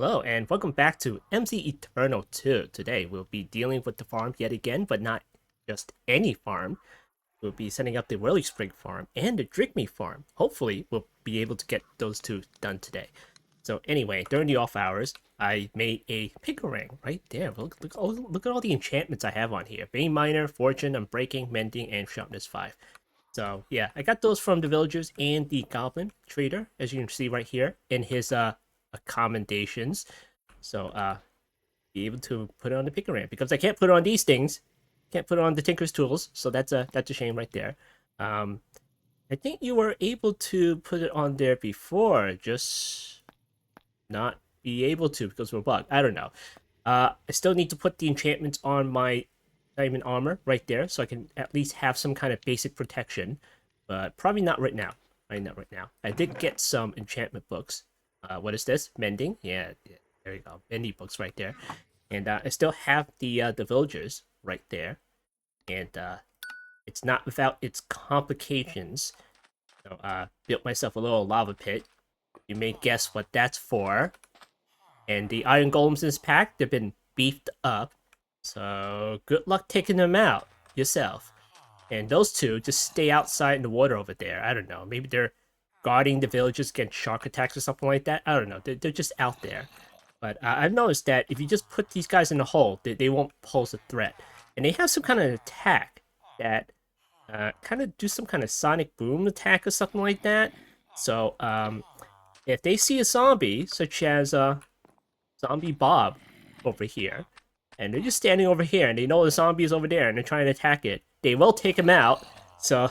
Hello and welcome back to MC Eternal 2. Today we'll be dealing with the farm yet again, but not just any farm. We'll be setting up the Whirly sprig farm and the drygmy farm. Hopefully we'll be able to get those two done today. So anyway, during the off hours, I made a picker ring right there. Look at all the enchantments I have on here. Vein Miner, Fortune, Unbreaking, Mending, and Sharpness 5. So yeah, I got those from the villagers and the goblin trader, as you can see right here in his accommodations. So be able to put it on the picker ramp because I can't put it on these things. Can't put it on the tinker's tools, so that's a shame right there. I think you were able to put it on there before, just not be able to because we're bugged. I don't know. I still need to put the enchantments on my diamond armor right there, so I can at least have some kind of basic protection. But probably not right now. Probably not right now. I did get some enchantment books. What is this? Mending? Yeah, there you go. Mending books right there. And I still have the villagers right there. And it's not without its complications. So built myself a little lava pit. You may guess what that's for. And the iron golems in this pack, they've been beefed up. So good luck taking them out yourself. And those two just stay outside in the water over there. I don't know. Maybe they're guarding the villages against shark attacks or something like that. I don't know. They're just out there. But I've noticed that if you just put these guys in the hole, they won't pose a threat. And they have some kind of attack that kind of do some kind of sonic boom attack or something like that. So if they see a zombie, such as Zombie Bob over here, and they're just standing over here, and they know the zombie is over there, and they're trying to attack it, they will take him out. So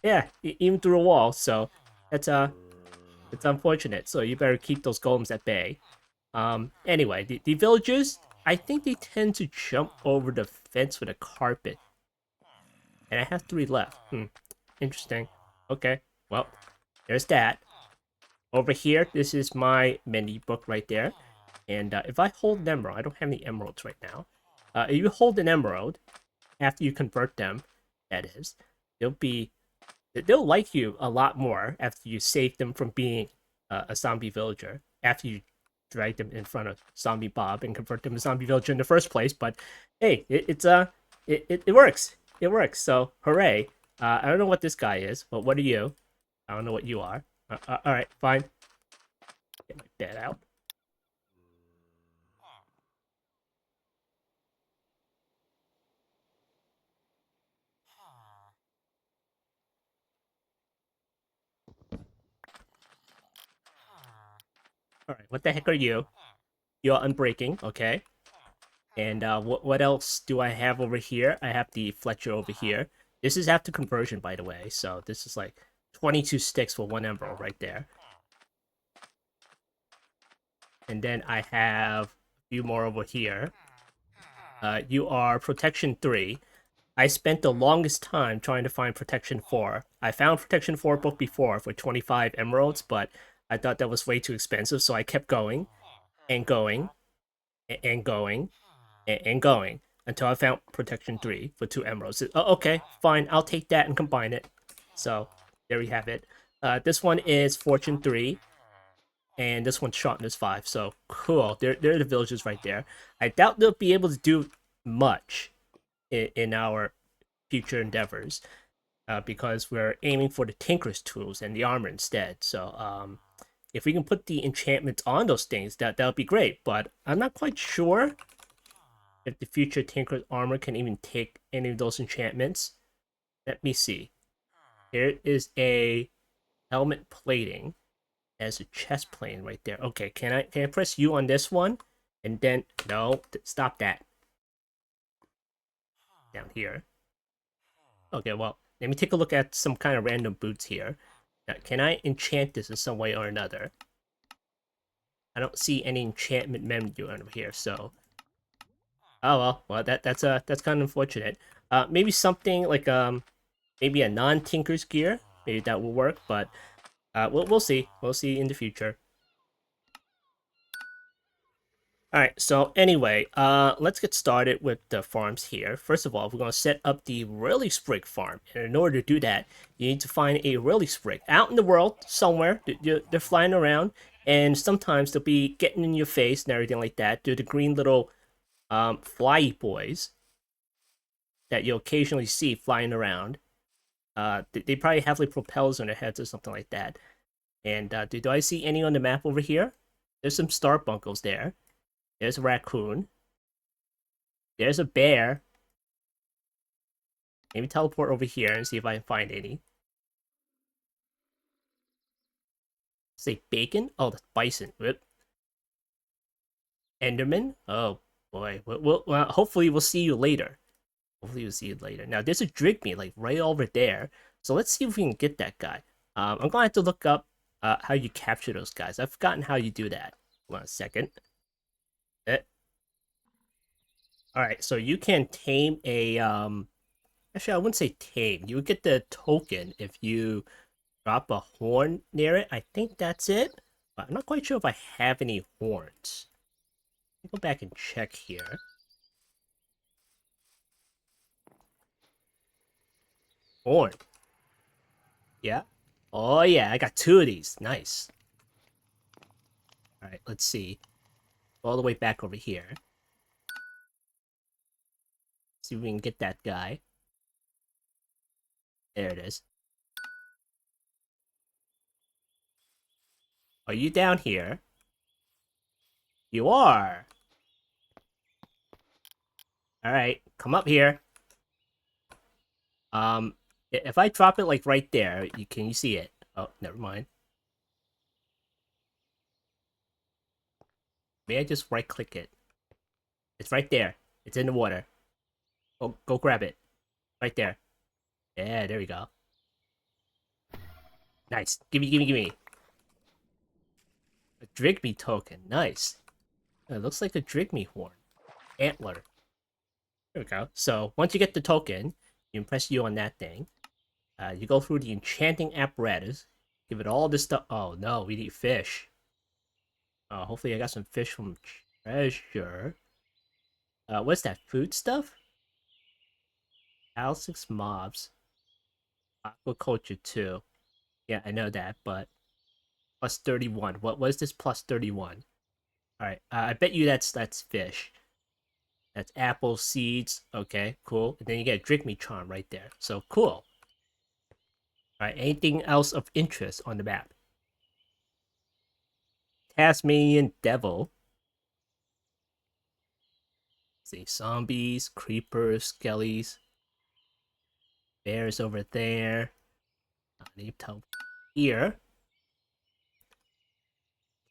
yeah, even through a wall. So it's unfortunate. So you better keep those golems at bay. Anyway, the villagers, I think they tend to jump over the fence with a carpet. And I have 3 left. Interesting. Okay, well, there's that. Over here, this is my menu book right there. And if I hold an emerald, I don't have any emeralds right now. If you hold an emerald, after you convert them, that is, they'll like you a lot more after you save them from being a zombie villager. After you drag them in front of Zombie Bob and convert them to zombie villager in the first place. But hey, it works. It works. So hooray! I don't know what this guy is, but what are you? I don't know what you are. All right, fine. Get my bed out. All right, what the heck are you? You're unbreaking, okay. And what else do I have over here? I have the Fletcher over here. This is after conversion, by the way. So this is like 22 sticks for 1 emerald right there. And then I have a few more over here. You are protection 3. I spent the longest time trying to find protection 4. I found protection 4 book before for 25 emeralds, but I thought that was way too expensive, so I kept going and going and going and going until I found protection 3 for 2 emeralds. Oh, okay, fine, I'll take that and combine it. So there we have it. This one is fortune 3, and this one's sharpness 5. So cool. They're the villagers right there. I doubt they'll be able to do much in our future endeavors, because we're aiming for the tinker's tools and the armor instead. So if we can put the enchantments on those things, that would be great. But I'm not quite sure if the future tinker's armor can even take any of those enchantments. Let me see. Here is a helmet plating as a chest plane right there. Okay, can I press U on this one? And then no, stop that. Down here. Okay, well, let me take a look at some kind of random boots here. Now, can I enchant this in some way or another? I don't see any enchantment menu over here, so. Oh well, that's kind of unfortunate. Maybe something like maybe a non-tinker's gear. Maybe that will work, but we'll see. We'll see in the future. Alright, so anyway, let's get started with the farms here. First of all, we're going to set up the Whirly sprig farm. And in order to do that, you need to find a Whirly sprig out in the world somewhere. They're flying around, And sometimes they'll be getting in your face and everything like that. They're the green little fly boys that you'll occasionally see flying around. They probably have like propellers on their heads or something like that. And do I see any on the map over here? There's some starbunkles there. There's a raccoon. There's a bear. Maybe teleport over here and see if I can find any. Say bacon? Oh, that's bison. Whoop. Enderman? Oh boy. Well, hopefully we'll see you later. Hopefully we'll see you later. Now there's a drygmy like right over there. So let's see if we can get that guy. I'm gonna have to look up how you capture those guys. I've forgotten how you do that. Hold on a second. Alright, so you can tame a actually I wouldn't say tame. You would get the token if you drop a horn near it. I think that's it. But I'm not quite sure if I have any horns. Let me go back and check here. Horn. Yeah. Oh yeah, I got 2 of these. Nice. Alright, let's see. All the way back over here. See if we can get that guy. There it is. Are you down here? You are. Alright, come up here. If I drop it like right there, can you see it? Oh, never mind. May I just right click it? It's right there. It's in the water. Oh, go grab it. Right there. Yeah, there we go. Nice. Gimme. A drygmy token. Nice. It looks like a drygmy horn. Antler. There we go. So once you get the token, you can press U on that thing. You go through the enchanting apparatus. Give it all this stuff. Oh no, we need fish. Hopefully I got some fish from treasure. What's that? Food stuff? Al 6 mobs. Aquaculture 2. Yeah, I know that, but plus 31. What was this plus 31? Alright, I bet you that's fish. That's apple seeds. Okay, cool. And then you get a drink me charm right there. So cool. Alright, anything else of interest on the map? Tasmanian Devil. Let's see, zombies, creepers, skellies. Bears over there. Need to here.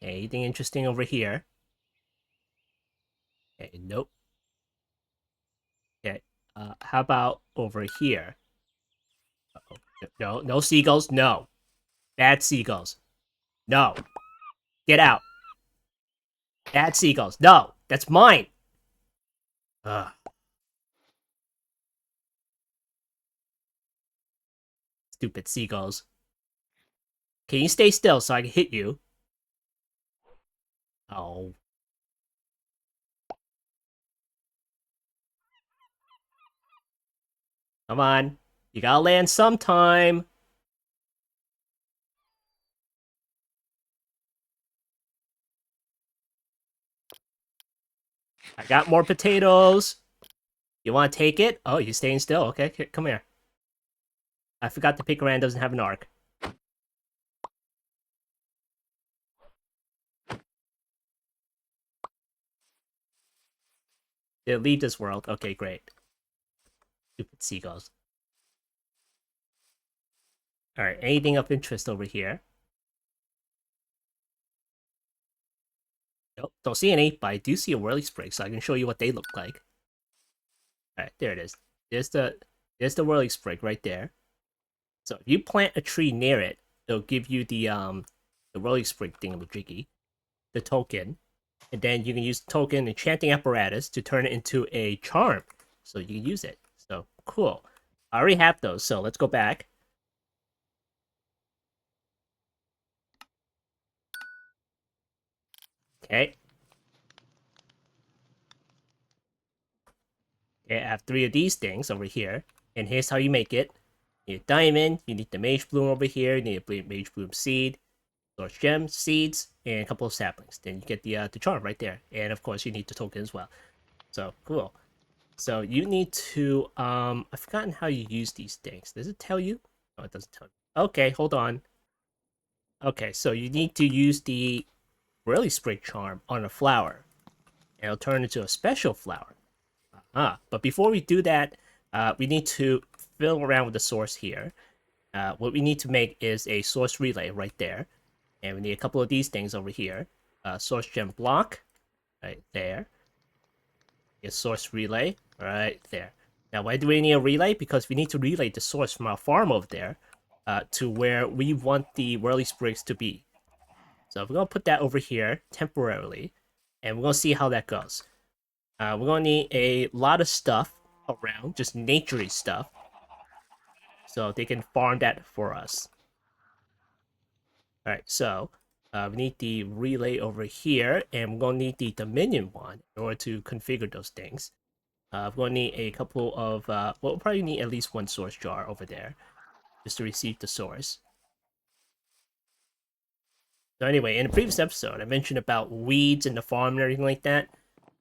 Okay, anything interesting over here? Okay, nope. Okay, how about over here? Uh-oh. No seagulls, no. Bad seagulls. No. Get out. Bad seagulls. No, that's mine. Ugh. Stupid seagulls. Can you stay still so I can hit you? Oh. Come on. You gotta land sometime. I got more potatoes. You want to take it? Oh, you're staying still. Okay, come here. I forgot the Picaran doesn't have an arc. They leave this world. Okay, great. Stupid seagulls. Alright, anything of interest over here? Nope, don't see any, but I do see a whirly sprig, so I can show you what they look like. Alright, there it is. There's the whirly sprig right there. So if you plant a tree near it, it'll give you the whirly sprig thingamajiggy, the token, and then you can use token enchanting apparatus to turn it into a charm, so you can use it. So cool. I already have those, so let's go back. Okay. Okay, I have 3 of these things over here, and here's how you make it. You need a diamond, you need the mage bloom over here, you need a mage bloom seed, source gem, seeds, and a couple of saplings. Then you get the charm right there. And of course, you need the token as well. So cool. So you need to I've forgotten how you use these things. Does it tell you? Oh, it doesn't tell you. Okay, hold on. Okay, so you need to use the whirlisprig charm on a flower. And it'll turn into a special flower. But before we do that, we need to fill around with the source here. What we need to make is a source relay right there. And we need a couple of these things over here. Source gem block, right there. A source relay, right there. Now, why do we need a relay? Because we need to relay the source from our farm over there to where we want the whirly sprigs to be. So we're going to put that over here temporarily, and we're going to see how that goes. We're going to need a lot of stuff around, just naturey stuff, so they can farm that for us. Alright, so we need the relay over here, and we're going to need the Dominion one in order to configure those things. We're going to need a couple of, we'll probably need at least one source jar over there, just to receive the source. So anyway, in the previous episode, I mentioned about weeds in the farm and everything like that.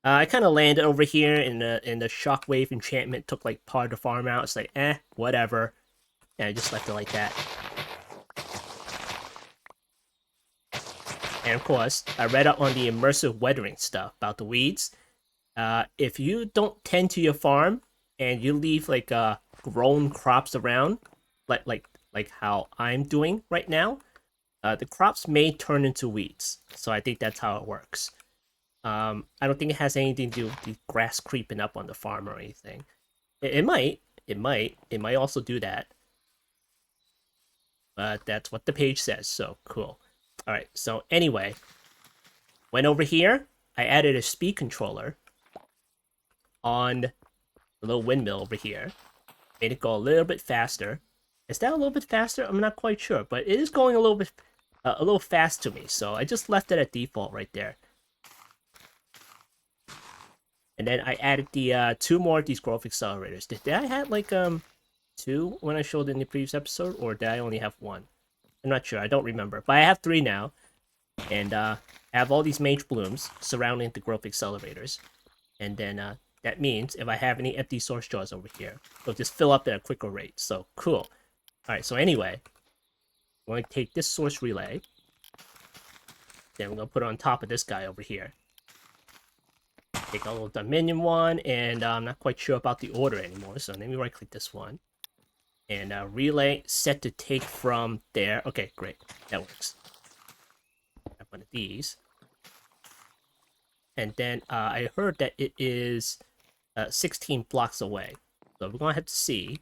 I kind of landed over here, and the shockwave enchantment took like part of the farm out. It's like, whatever. And I just left it like that. And of course, I read up on the immersive weathering stuff about the weeds. If you don't tend to your farm and you leave like grown crops around, like how I'm doing right now, the crops may turn into weeds. So I think that's how it works. I don't think it has anything to do with the grass creeping up on the farm or anything. It might. It might also do that. But that's what the page says, so cool. Alright, so anyway, went over here, I added a speed controller on the little windmill over here. Made it go a little bit faster. Is that a little bit faster? I'm not quite sure, but it is going a little fast to me, so I just left it at default right there. And then I added the two more of these growth accelerators. Did I have like two when I showed in the previous episode, or did I only have one? I'm not sure. I don't remember. But I have three now. And I have all these mage blooms surrounding the growth accelerators. And then that means if I have any empty source jars over here, they'll just fill up at a quicker rate. So cool. Alright, so anyway, I'm going to take this source relay. Then we're going to put it on top of this guy over here. Take a little Dominion one, and I'm not quite sure about the order anymore. So let me right click this one. And relay set to take from there. Okay, great. That works. Have one of these. And then I heard that it is 16 blocks away. So we're going to have to see.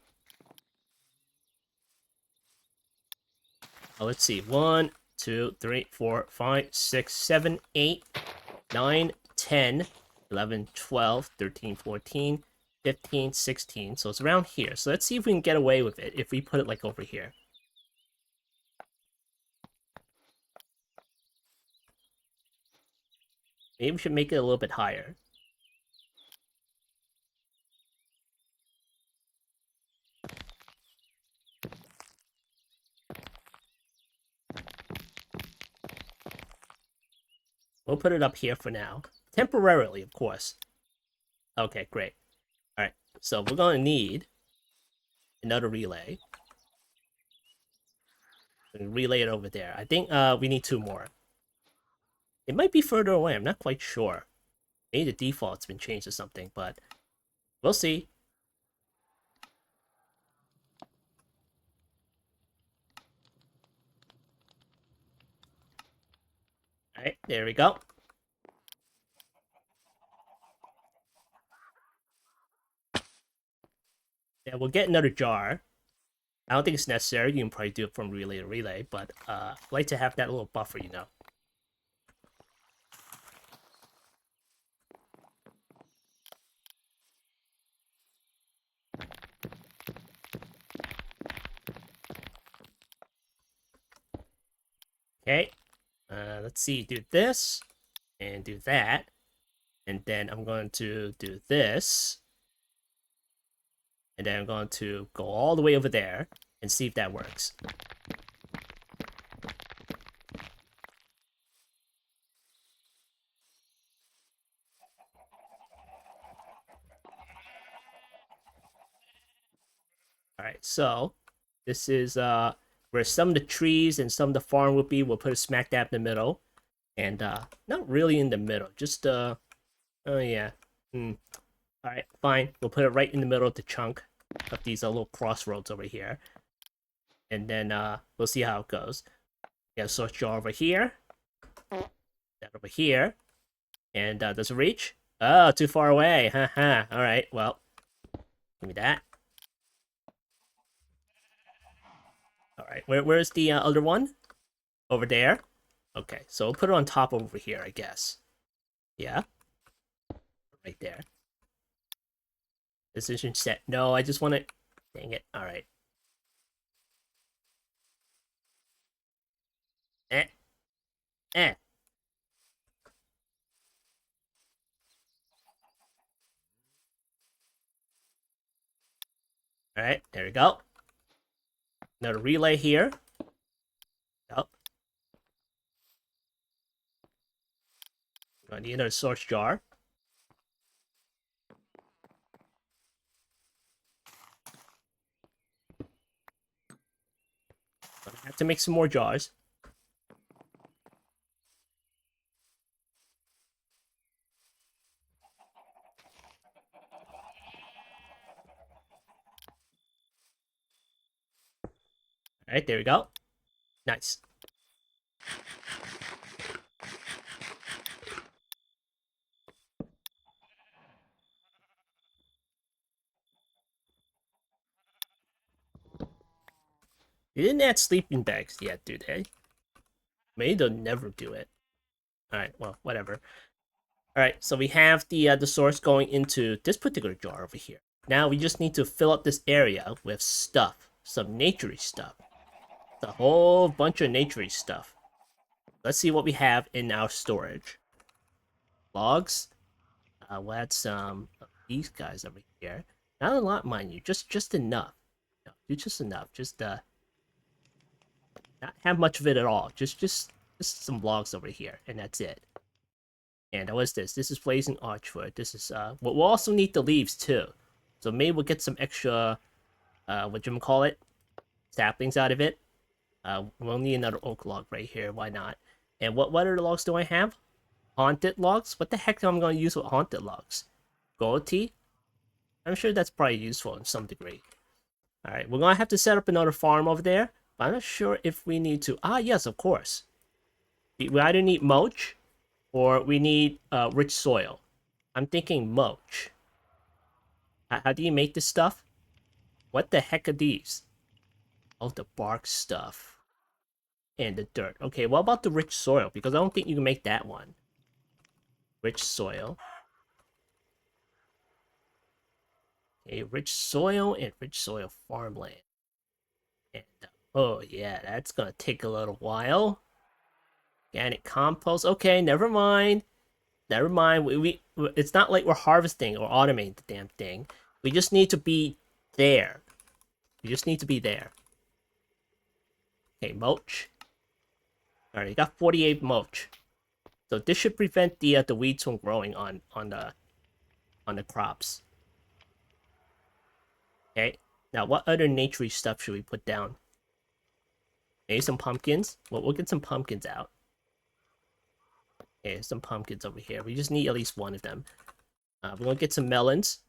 Let's see. 1, 2, 3, 4, 5, 6, 7, 8, 9, 10, 11, 12, 13, 14, 15, 16. So it's around here. So let's see if we can get away with it if we put it like over here. Maybe we should make it a little bit higher. We'll put it up here for now. Temporarily, of course. Okay, great. Alright, so we're going to need another relay. Relay it over there. I think we need two more. It might be further away. I'm not quite sure. Maybe the default's been changed or something, but we'll see. Alright, there we go. Yeah, we'll get another jar. I don't think it's necessary. You can probably do it from relay to relay, but I like to have that little buffer, you know. Okay, let's see, do this, and do that, and then I'm going to do this, and then I'm going to go all the way over there, and see if that works. Alright, so this is where some of the trees and some of the farm would be. We'll put it smack dab in the middle. And not really in the middle, just oh yeah. Alright, fine. We'll put it right in the middle of the chunk of these little crossroads over here. And then we'll see how it goes. Got a source jar over here. That over here. And does it reach? Oh, too far away. Haha. Alright, well. Give me that. Alright, where's the other one? Over there? Okay, so we'll put it on top over here, I guess. Yeah? Right there. Decision set. No, I just want to... Dang it. Alright. Eh. Eh. Alright, there we go. Another relay here. Oh. I need another source jar. I have to make some more jars. Alright, there we go. Nice. They didn't add sleeping bags yet, do they? Maybe they'll never do it. Alright, well, whatever. Alright, so we have the source going into this particular jar over here. Now we just need to fill up this area with stuff. Some naturey stuff. A whole bunch of naturey stuff. Let's see what we have in our storage. Logs. We'll add some of these guys over here. Not a lot, mind you. Just enough. No, just enough. Just not have much of it at all. Just some logs over here, and that's it. And what's this? This is blazing archwood. This is we'll also need the leaves too. So maybe we'll get some extra what you call it? Saplings out of it. We'll need another oak log right here. Why not? And what other logs do I have? Haunted logs? What the heck am I going to use with haunted logs? Gold tea? I'm sure that's probably useful in some degree. Alright, we're going to have to set up another farm over there. But I'm not sure if we need to... Ah, yes, of course. We either need mulch or we need rich soil. I'm thinking mulch. How do you make this stuff? What the heck are these? Oh, the bark stuff. And the dirt. Okay, what about the rich soil? Because I don't think you can make that one. Rich soil. Okay, rich soil and rich soil farmland. And, oh yeah, that's gonna take a little while. Organic compost. Okay, never mind. Never mind. It's not like we're harvesting or automating the damn thing. We just need to be there. We just need to be there. Okay, mulch. Alright, you got 48 mulch. So this should prevent the weeds from growing on the crops. Okay. Now what other naturey stuff should we put down? Maybe some pumpkins. Well, we'll get some pumpkins out. Okay, some pumpkins over here. We just need at least one of them. We're gonna get some melons.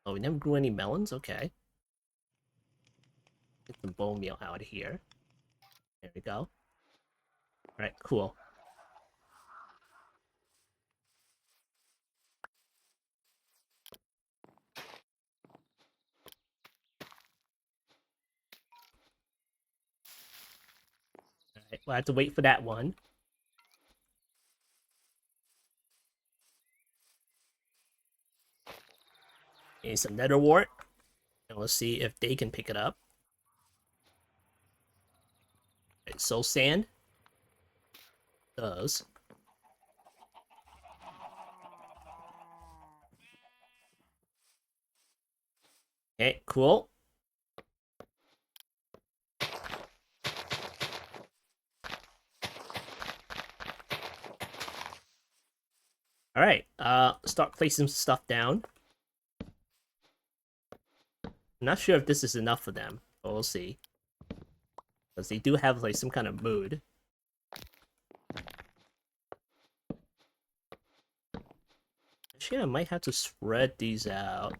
Oh, we never grew any melons? Okay. Get some bone meal out of here. There we go. Alright, cool. Alright, we'll have to wait for that one. Okay, some nether wart. And let's see if they can pick it up. Alright, soul sand. Does. Okay, cool. Alright, start placing stuff down. I'm not sure if this is enough for them, but we'll see. Because they do have like some kind of mood. Actually, I might have to spread these out.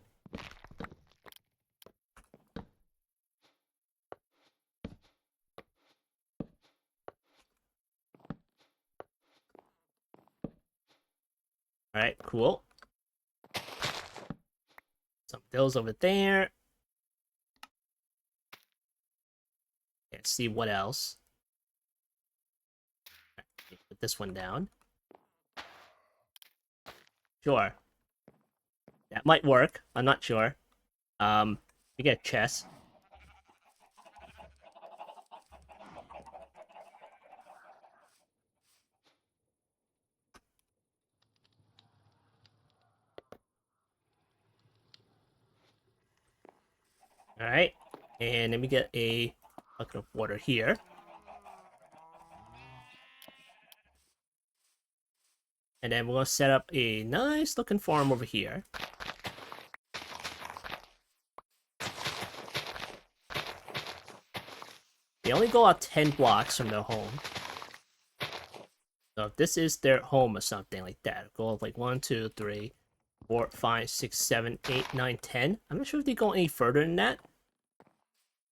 Alright, cool. Some those over there. Let's see what else. Right, put this one down. Sure. That might work. I'm not sure. We get a chest. Alright. And then we get a bucket of water here. And then we're gonna set up a nice looking farm over here. They only go out 10 blocks from their home. So if this is their home or something like that, go like 1, 2, 3, 4, 5, 6, 7, 8, 9, 10. I'm not sure if they go any further than that.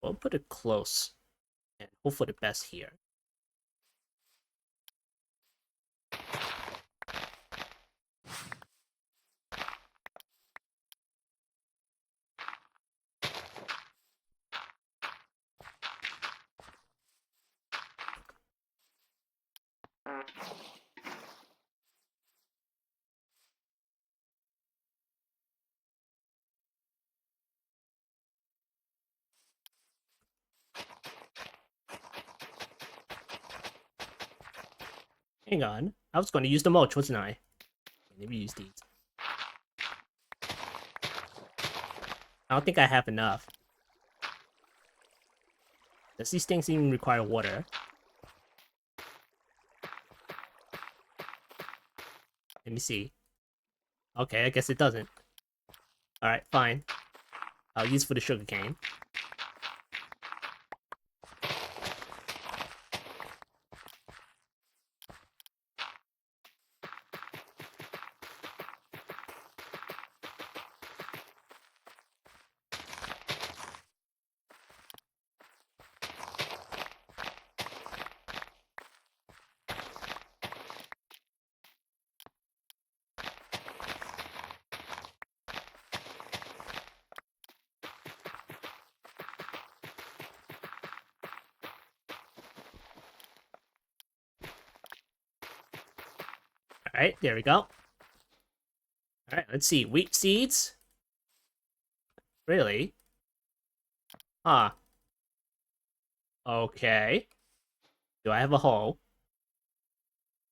We'll put it close and hope for the best here. Hang on. I was going to use the mulch, wasn't I? Let me use these. I don't think I have enough. Does these things even require water? Let me see. Okay, I guess it doesn't. Alright, fine. I'll use for the sugarcane. Alright, there we go. Alright, let's see. Wheat seeds? Really? Huh. Okay. Do I have a hole?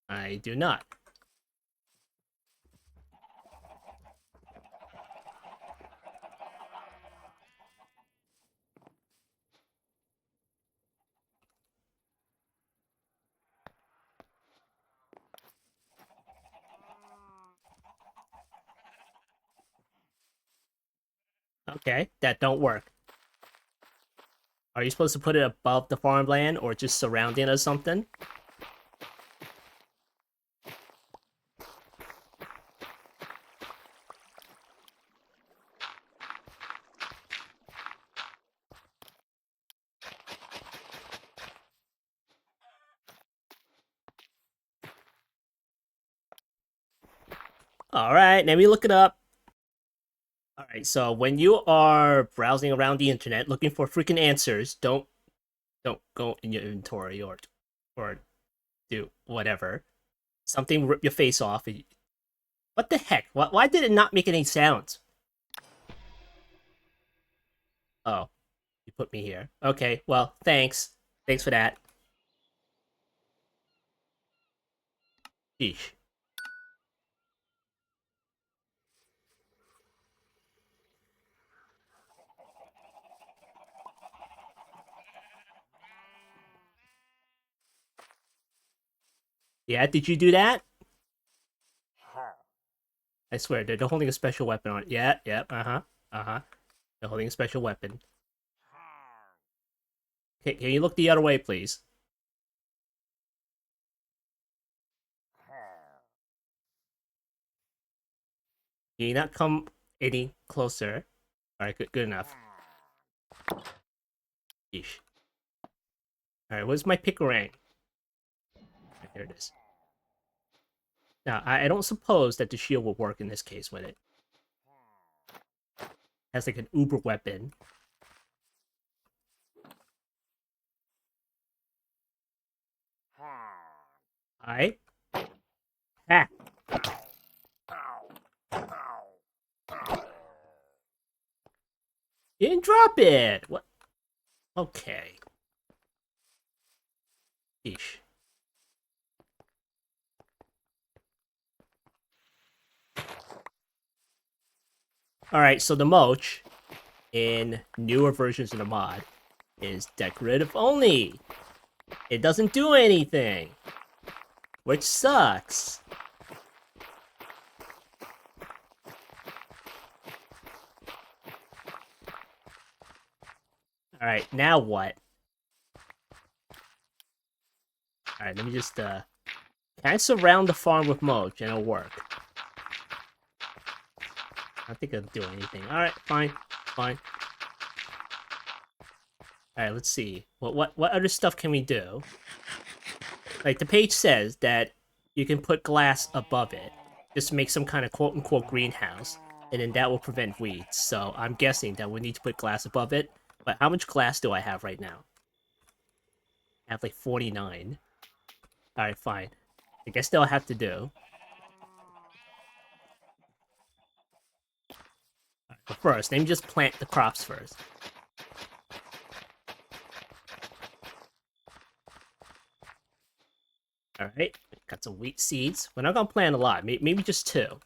I do not. Okay, that don't work. Are you supposed to put it above the farmland or just surrounding it or something? Alright, let me look it up. Alright, so when you are browsing around the internet looking for freaking answers, don't go in your inventory or do whatever. Something rip your face off. What the heck? Why did it not make any sounds? Oh, you put me here. Okay, well, thanks. Thanks for that. Sheesh. Yeah, did you do that? I swear, they're holding a special weapon on it. Yeah, yep, uh-huh, uh-huh. They're holding a special weapon. Okay, can you look the other way, please? Can you not come any closer? Alright, good enough. Yeesh. Alright, where's my Picarang? Right, there it is. Now, I don't suppose that the shield will work in this case with it. Has like an uber weapon. Alright. Ah. You didn't drop it! What? Okay. Yeesh. Alright, so the Moch in newer versions of the mod is decorative only. It doesn't do anything, which sucks. Alright, now what? Alright, let me just kind of surround the farm with Moch and it'll work. I don't think it'll do anything. Alright, fine. Fine. Alright, let's see. What other stuff can we do? Like, the page says that you can put glass above it. Just to make some kind of quote-unquote greenhouse. And then that will prevent weeds. So I'm guessing that we need to put glass above it. But how much glass do I have right now? I have like 49. Alright, fine. I guess they'll have to do. Right, but first, let me just plant the crops first. Alright, got some wheat seeds. We're not gonna plant a lot. Maybe just two.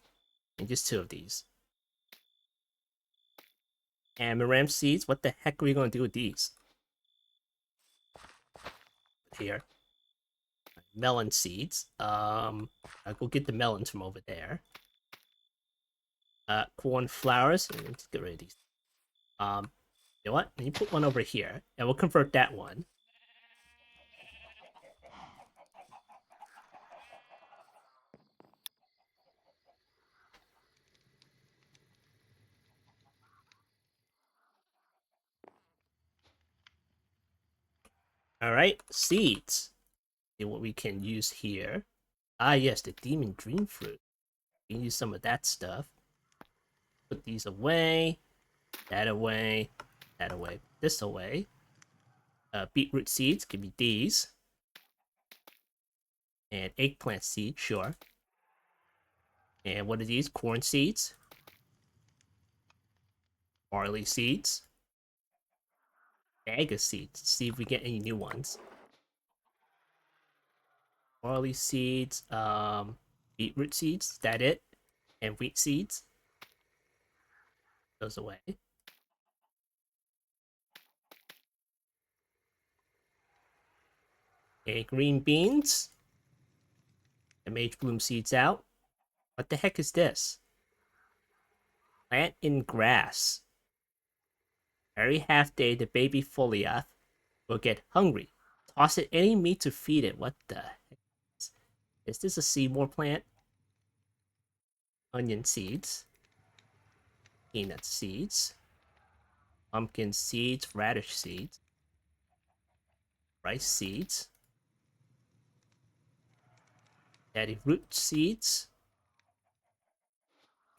Maybe just two of these. Amaranth seeds. What the heck are we gonna do with these? Here. Melon seeds. I'll go get the melons from over there. Corn flowers. Let's get rid of these. You know what? Let me put one over here, and we'll convert that one. Alright, seeds. See what we can use here. Ah, yes, the demon dream fruit. We can use some of that stuff. Put these away. That away. That away. This away. Beetroot seeds. Give me these. And eggplant seeds, sure. And what are these? Corn seeds. Barley seeds. Bag of seeds. See if we get any new ones. Barley seeds. Beetroot seeds. Is that it? And wheat seeds. Those away. Okay, green beans. The mage bloom seeds out. What the heck is this? Plant in grass. Every half day, the baby foliath will get hungry. Toss it any meat to feed it. What the heck? Is this a Seymour plant? Onion seeds. Peanut seeds. Pumpkin seeds. Radish seeds. Rice seeds. Daddy root seeds.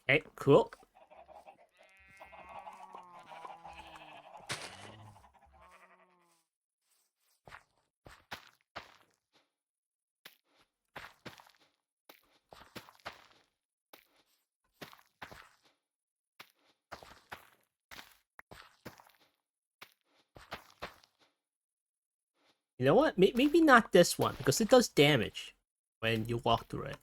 Okay, cool. You know what? Maybe not this one, because it does damage when you walk through it.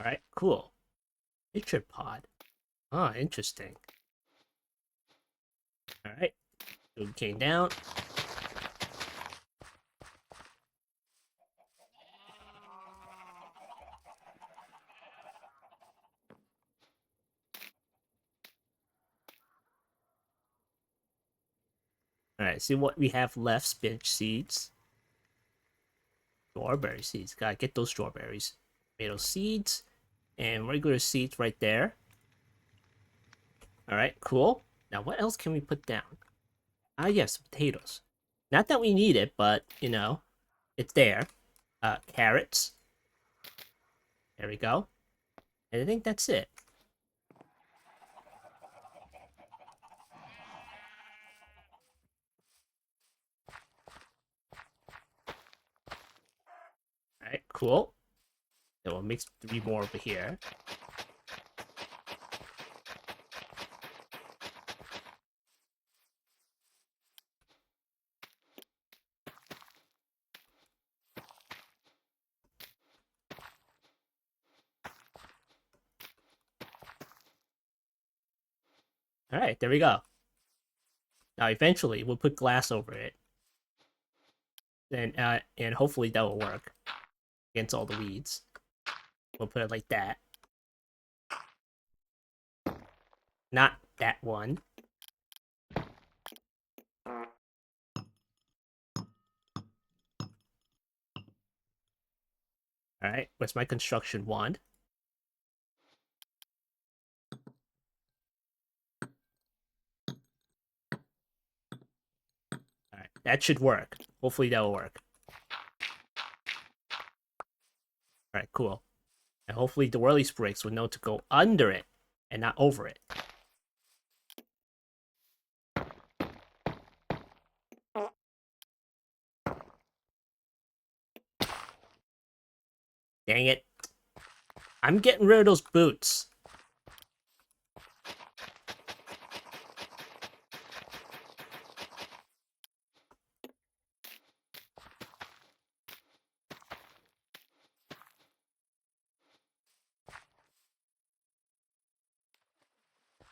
Alright, cool. Nature pod. Ah, interesting. Alright. Sugarcane down. Alright, see what we have left. Spinach seeds. Strawberry seeds. Gotta get those strawberries. Tomato seeds. And regular seeds right there. Alright, cool. Now what else can we put down? Ah, yes, potatoes. Not that we need it, but, you know, it's there. Carrots. There we go. And I think that's it. Alright, cool. Then we'll mix 3 more over here. Alright, there we go. Now eventually we'll put glass over it. And hopefully that will work against all the weeds. We'll put it like that. Not that one. Alright, where's my construction wand? Alright, that should work. Hopefully that will work. Alright, cool. And hopefully the whirly sprigs will know to go under it and not over it. Dang it. I'm getting rid of those boots.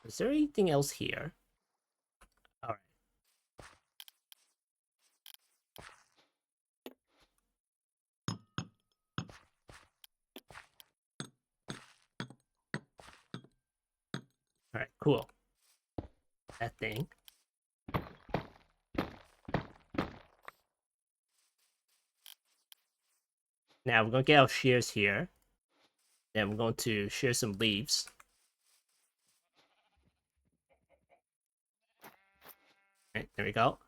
Is there anything else here? Alright. Alright, cool. That thing. Now we're gonna get our shears here. Then we're going to shear some leaves. Alright, there we go.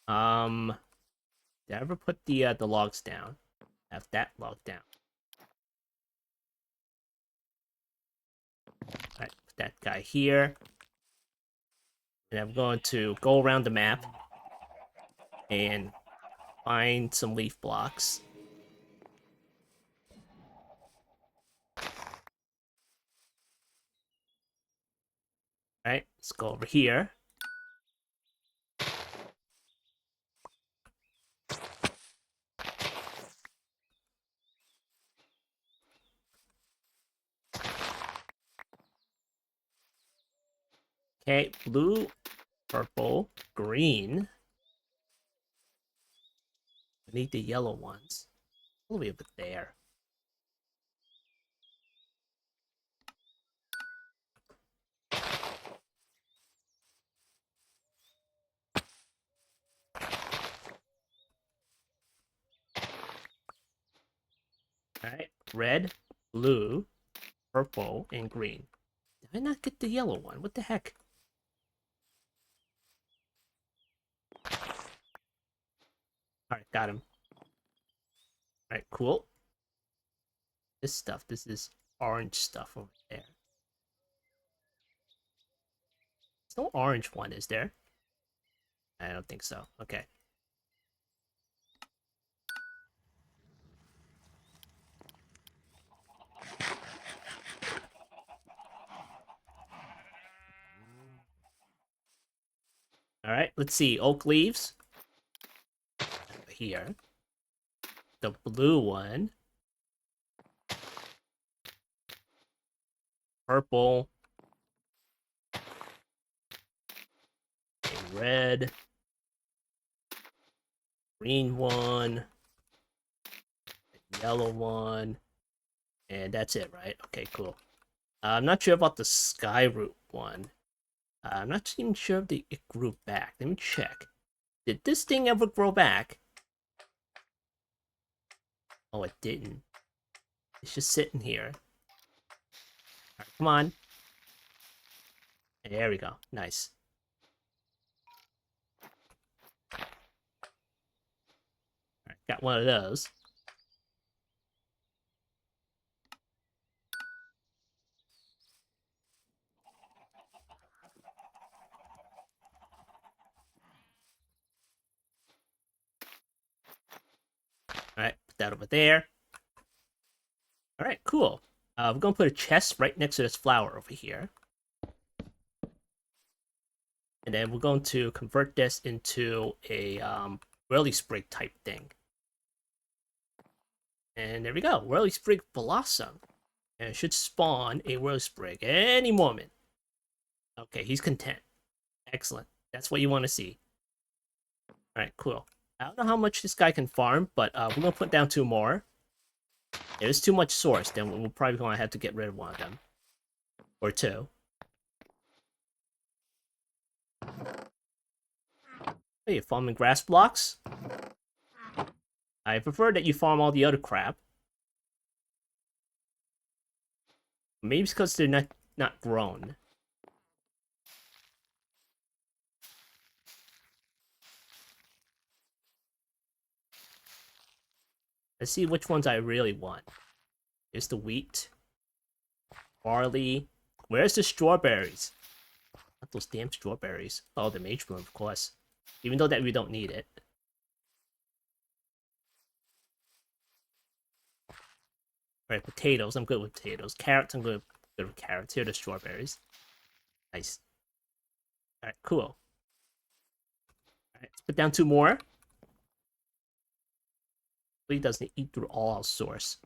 Did I ever put the logs down? Have that log down. Alright, put that guy here. And I'm going to go around the map and find some leaf blocks. Alright, let's go over here. Okay, blue, purple, green. I need the yellow ones. All the way over there. Alright, red, blue, purple, and green. Did I not get the yellow one? What the heck? Alright, got him. Alright, cool. This stuff, this is orange stuff over there. There's no orange one, is there? I don't think so. Okay. Alright, let's see. Oak leaves. Here. The blue one. Purple. red, green one, yellow one, and that's it, right? Okay, cool. I'm not sure about the sky root one. I'm not even sure if it grew back. Let me check. Did this thing ever grow back? Oh, it didn't. It's just sitting here. Alright, come on. There we go. Nice. Alright, got one of those. Alright, put that over there. Alright, cool. We're gonna put a chest right next to this flower over here. And then we're going to convert this into a whirly sprig type thing. And there we go, whirly sprig blossom. And it should spawn a whirly sprig any moment. Okay, he's content. Excellent. That's what you want to see. Alright, cool. I don't know how much this guy can farm, but we're gonna put down 2 more. If there's too much source, then we're probably gonna have to get rid of one of them. Or 2. Hey, you farming grass blocks? I prefer that you farm all the other crap. Maybe it's because they're not grown. Let's see which ones I really want. Here's the wheat. Barley. Where's the strawberries? Not those damn strawberries. Oh, the mage bloom, of course. Even though that we don't need it. Alright, potatoes. I'm good with potatoes. Carrots, I'm good with carrots. Here are the strawberries. Nice. Alright, cool. Alright, let's put down 2 more. He doesn't eat through all our source.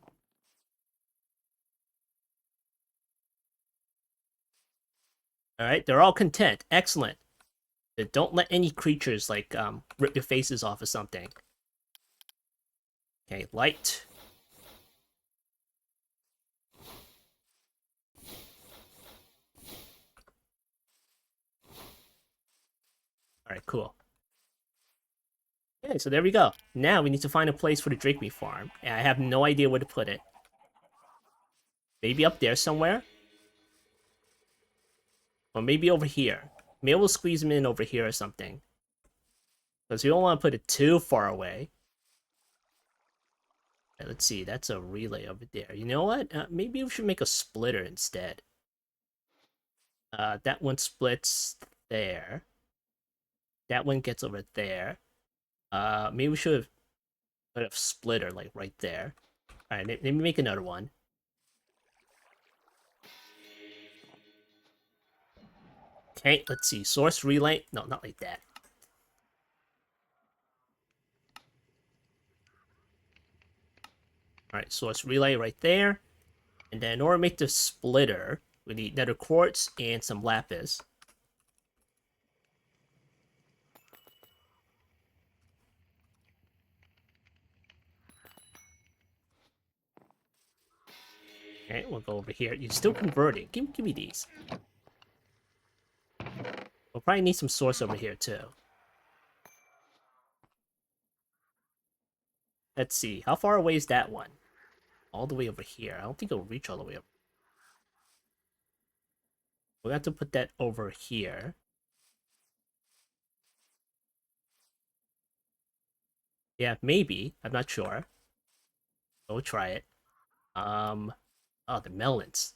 Alright, they're all content. Excellent. Don't let any creatures, like, rip your faces off or something. Okay, light. Alright, cool. Okay, so there we go. Now we need to find a place for the drygmy farm. And I have no idea where to put it. Maybe up there somewhere? Or maybe over here. Maybe we'll squeeze them in over here or something. Because we don't want to put it too far away. Okay, let's see, that's a relay over there. You know what? Maybe we should make a splitter instead. That one splits there. That one gets over there. Maybe we should have put a splitter, like, right there. Alright, let me make another one. Okay, let's see. Source relay. No, not like that. Alright, source relay right there. And then in order to make the splitter, we need nether quartz and some lapis. Okay, we'll go over here. You're still converting. Give me these. We'll probably need some source over here too. Let's see. How far away is that one? All the way over here. I don't think it'll reach all the way up. We'll have to put that over here. Yeah, maybe. I'm not sure. We'll try it. Oh, the melons.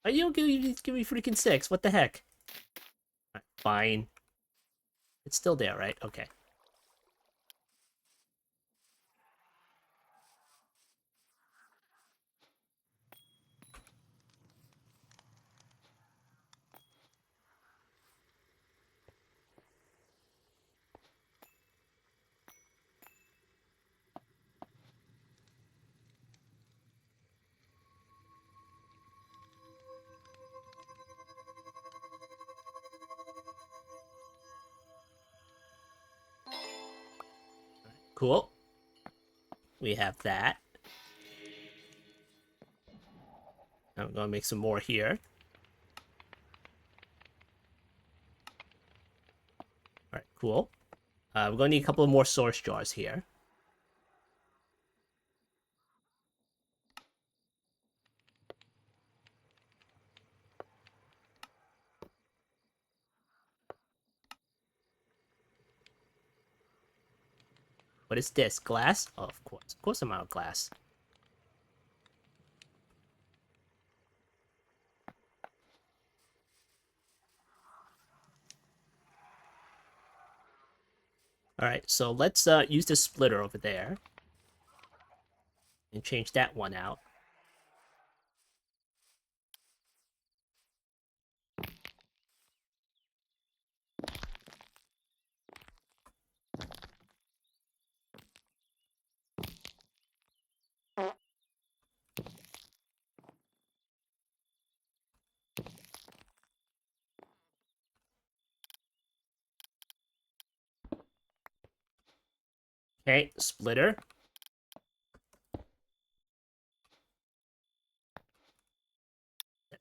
Oh, you don't give me freaking 6. What the heck? Right, fine. It's still there, right? Okay. Cool. We have that. I'm gonna make some more here. Alright, cool. We're gonna need a couple of more source jars here. What is this? Glass? Oh, of course. Of course I'm out of glass. Alright, so let's use the splitter over there. And change that one out. Okay, splitter.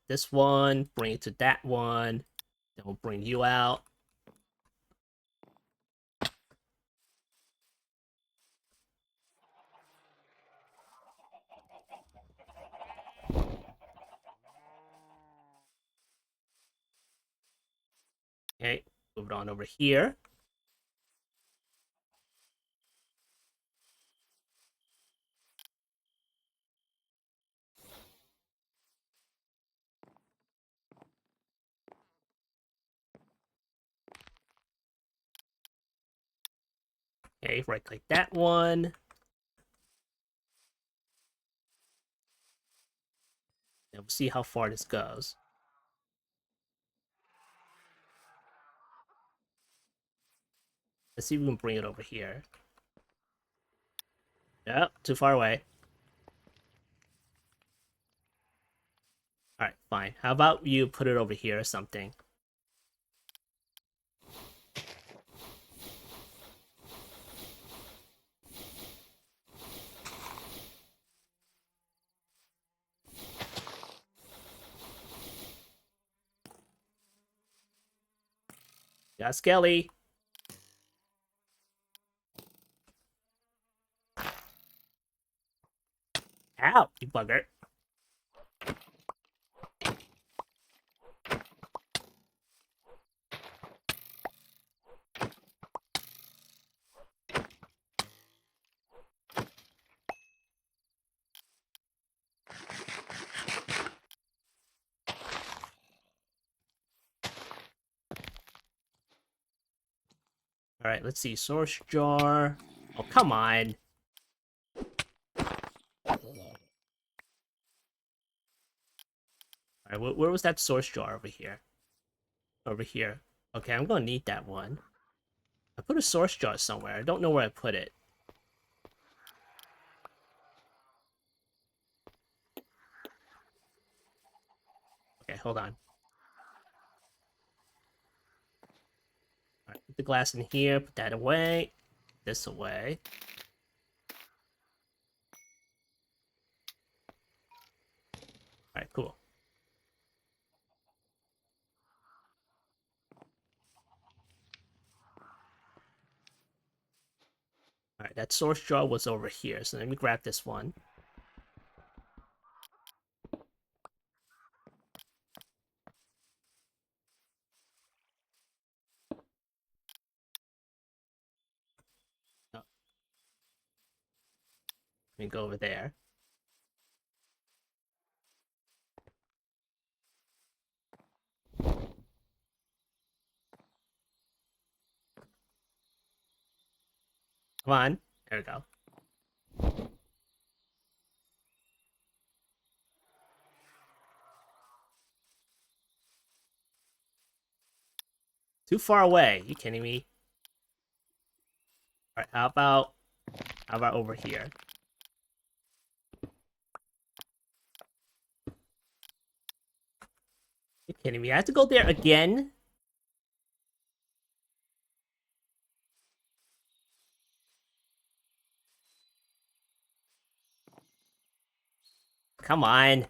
This one, bring it to that one. Then we'll bring you out. Okay, move it on over here. Okay, right click that one. And we'll see how far this goes. Let's see if we can bring it over here. Yep, too far away. Alright, fine. How about you put it over here or something? Got Skelly. Ow, you bugger. Alright, let's see. Source jar. Oh, come on. Alright, where was that source jar over here? Over here. Okay, I'm gonna need that one. I put a source jar somewhere. I don't know where I put it. Okay, hold on. Alright, put the glass in here. Put that away. This away. Alright, cool. Alright, that source jar was over here, so let me grab this one. Oh, let me go over there. Come on. There we go. Too far away. You kidding me? Alright, how about over here? You kidding me? I have to go there again? Come on.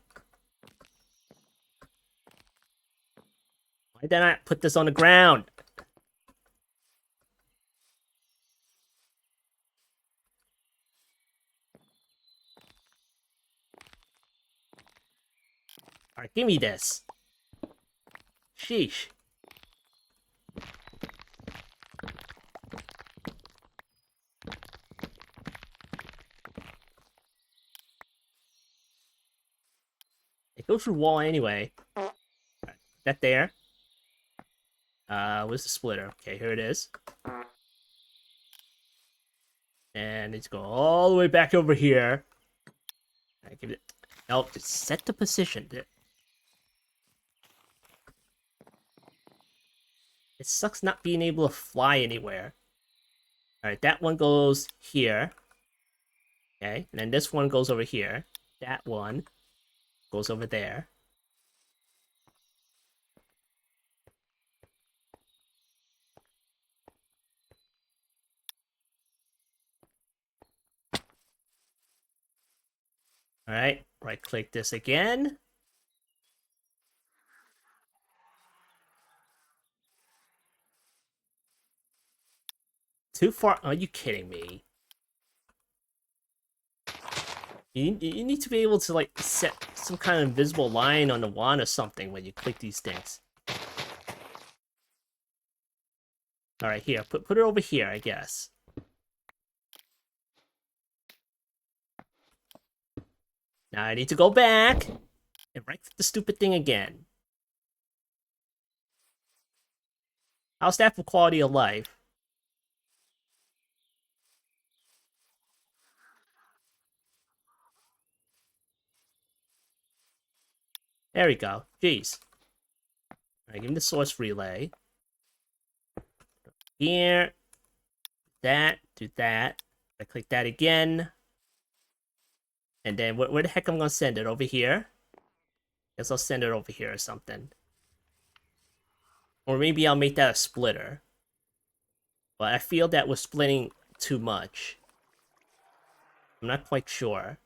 Why did I put this on the ground? Alright, give me this. Sheesh. It goes through wall anyway. Right, that there. Where's the splitter? Okay, here it is. And it's going all the way back over here. Right, give it. Nope, just set the position. It sucks not being able to fly anywhere. Alright, that one goes here. Okay, and then this one goes over here. That one goes over there. Alright, right click this again. Too far? Are you kidding me? You need to be able to like set some kind of invisible line on the wand or something when you click these things. Alright, here, put it over here, I guess. Now I need to go back and right click the stupid thing again. How's that for quality of life? There we go. Jeez. Alright, give me the source relay. Here. That. Do that. I click that again. And then where the heck am I gonna send it? Over here? Guess I'll send it over here or something. Or maybe I'll make that a splitter. But I feel that we're splitting too much. I'm not quite sure.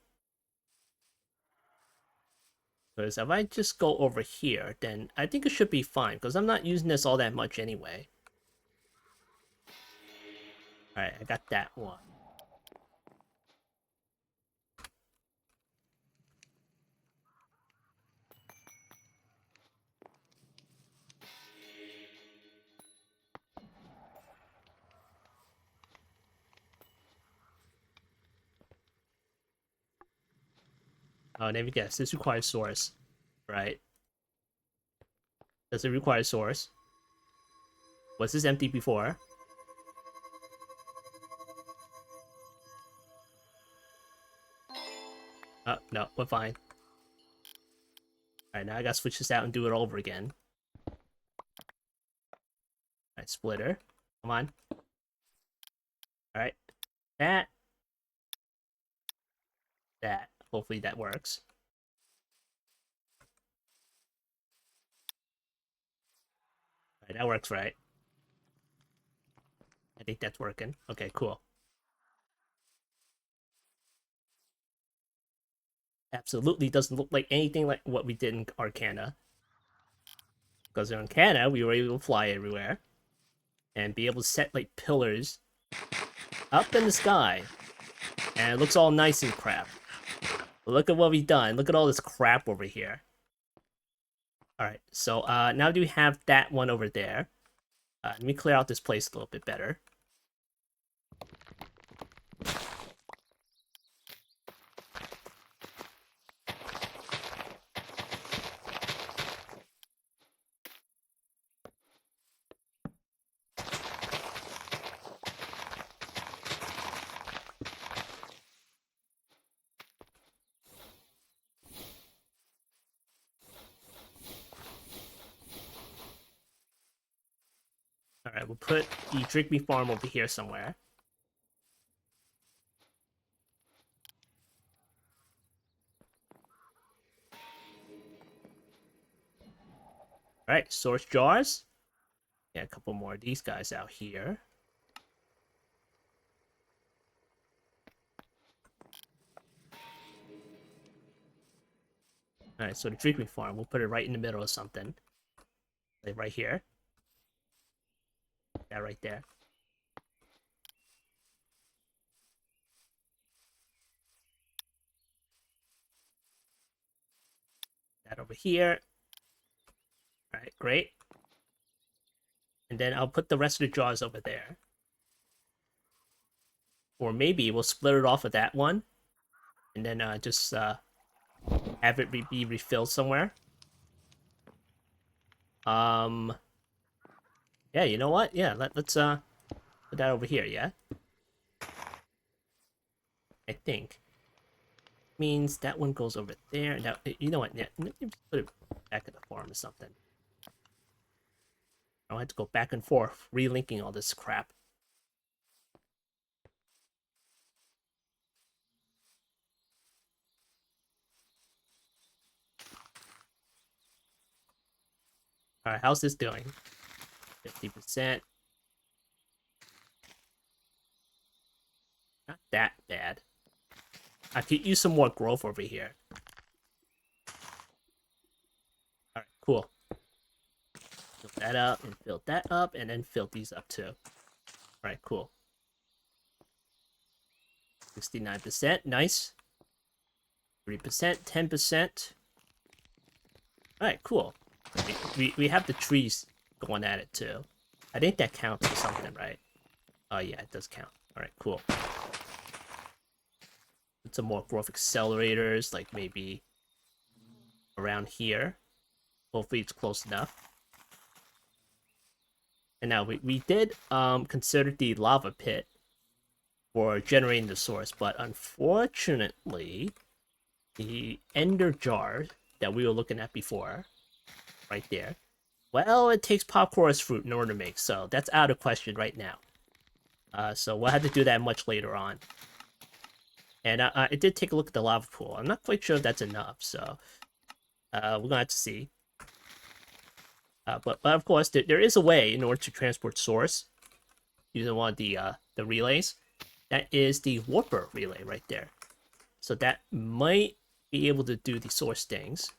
Because if I just go over here, then I think it should be fine. Because I'm not using this all that much anyway. Alright, I got that one. Oh, let me guess. This requires source. Right? Does it require source? Was this empty before? Oh, no, we're fine. Alright, now I gotta switch this out and do it all over again. Alright, splitter. Come on. Alright. That. That. Hopefully that works. Alright, that works right. I think that's working. Okay, cool. Absolutely doesn't look like anything like what we did in Arcana. Because in Arcana, we were able to fly everywhere. And be able to set like pillars up in the sky. And it looks all nice and crap. But look at what we've done. Look at all this crap over here. Alright, so now do we have that one over there? Let me clear out this place a little bit better. Alright, we'll put the Dripy farm over here somewhere. Alright, source jars. Yeah, a couple more of these guys out here. Alright, so the Dripy farm, we'll put it right in the middle of something. Like right here. That right there. That over here. Alright, great. And then I'll put the rest of the jars over there. Or maybe we'll split it off of that one. And then just have it be refilled somewhere. Yeah, you know what? Yeah, let's put that over here, yeah? I think. Means that one goes over there. And that, you know what? Yeah, let me just put it back in the farm or something. I don't have to go back and forth, relinking all this crap. Alright, how's this doing? 50%. Not that bad. I could use some more growth over here. Alright, cool. Fill that up and fill that up and then fill these up too. Alright, cool. 69%, nice. 3%, 10%. Alright, cool. We have the trees going at it too. I think that counts for something, right? Oh yeah, it does count. Alright, cool. Put some more growth accelerators, like maybe around here. Hopefully it's close enough. And now we did consider the lava pit for generating the source, but unfortunately, the ender jar that we were looking at before, right there, well, it takes popcorn's fruit in order to make, so that's out of question right now. So we'll have to do that much later on. And I did take a look at the lava pool. I'm not quite sure if that's enough, so we're gonna have to see. But of course, there is a way in order to transport source using one of the relays. That is the warper relay right there. So that might be able to do the source things.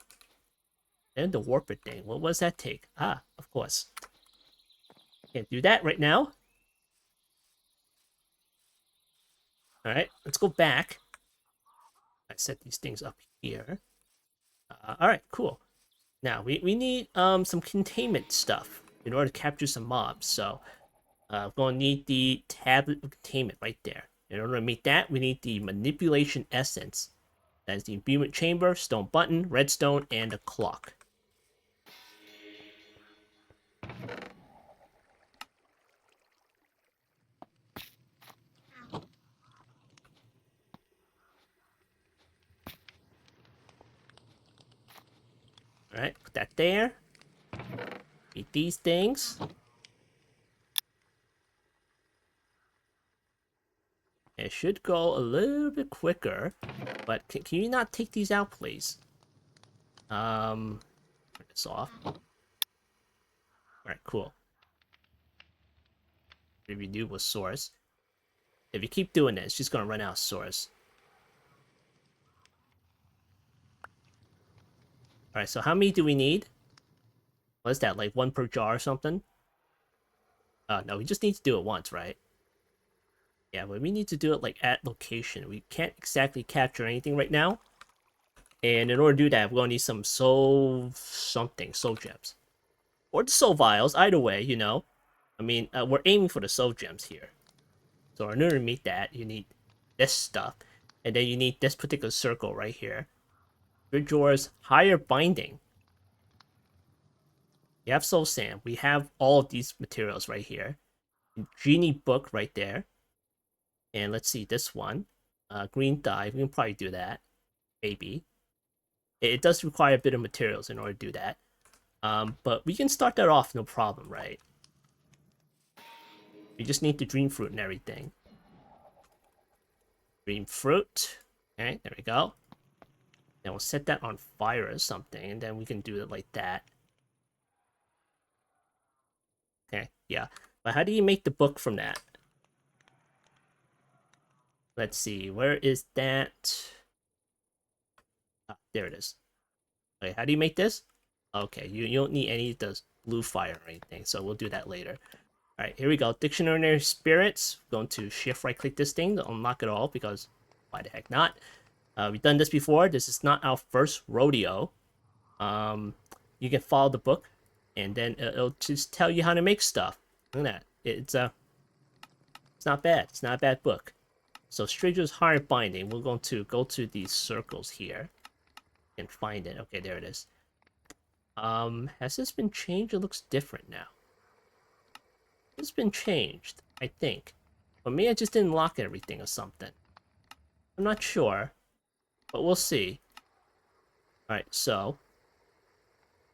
And the warper thing. What does that take? Ah, of course. Can't do that right now. Alright, let's go back. I set these things up here. Alright, cool. Now, we need some containment stuff in order to capture some mobs. So, we're going to need the tablet of containment right there. In order to make that, we need the manipulation essence. That is the imbuement chamber, stone button, redstone, and a clock. Alright, put that there. Eat these things. It should go a little bit quicker, but can you not take these out, please? Turn this off. Alright, cool. Renewable source. If you keep doing this, she's gonna run out of source. Alright, so how many do we need? What's that, like one per jar or something? No, we just need to do it once, right? Yeah, but we need to do it like at location. We can't exactly capture anything right now. And in order to do that, we're gonna need some soul gems. Or the soul vials, either way, you know. I mean, we're aiming for the soul gems here. So in order to meet that, you need this stuff. And then you need this particular circle right here. Bridgeore's higher binding. You have soul sand. We have all of these materials right here. Genie book right there. And let's see, this one. Green dye. We can probably do that. Maybe. It does require a bit of materials in order to do that. But we can start that off no problem, right? We just need the dream fruit and everything. Dream fruit. Okay, there we go. Then we'll set that on fire or something, and then we can do it like that. Okay, yeah. But how do you make the book from that? Let's see, where is that? Ah, there it is. Okay, how do you make this? Okay, you don't need any of the blue fire or anything, so we'll do that later. Alright, here we go. Dictionary spirits. We're going to shift right click this thing to unlock it all because why the heck not? We've done this before. This is not our first rodeo. You can follow the book, and then it'll just tell you how to make stuff. Look at that. It's not bad. It's not a bad book. So Stranger's Heart Binding. We're going to go to these circles here and find it. Okay, there it is. Has this been changed? It looks different now. It's been changed, I think. But maybe I just didn't lock everything or something. I'm not sure, but we'll see. Alright, so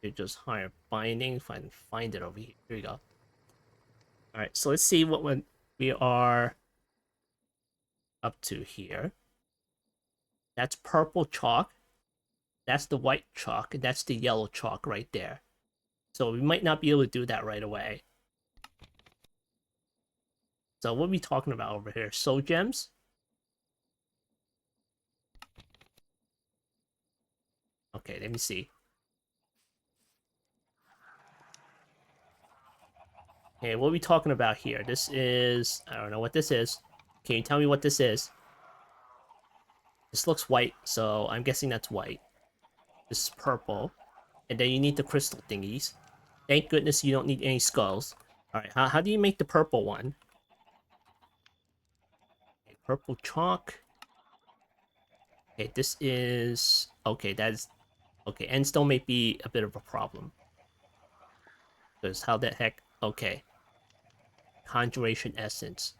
you just hire binding, find it over here. Here we go. Alright, so let's see what we are up to here. That's purple chalk. That's the white chalk, and that's the yellow chalk right there. So we might not be able to do that right away. So what are we talking about over here? Soul gems? Okay, let me see. Okay, what are we talking about here? This is... I don't know what this is. Can you tell me what this is? This looks white, so I'm guessing that's white. This is purple. And then you need the crystal thingies. Thank goodness you don't need any skulls. Alright, how do you make the purple one? Okay, purple chalk. Okay, this is... Okay, that's... Okay, endstone may be a bit of a problem. Because how the heck... Okay. Conjuration essence.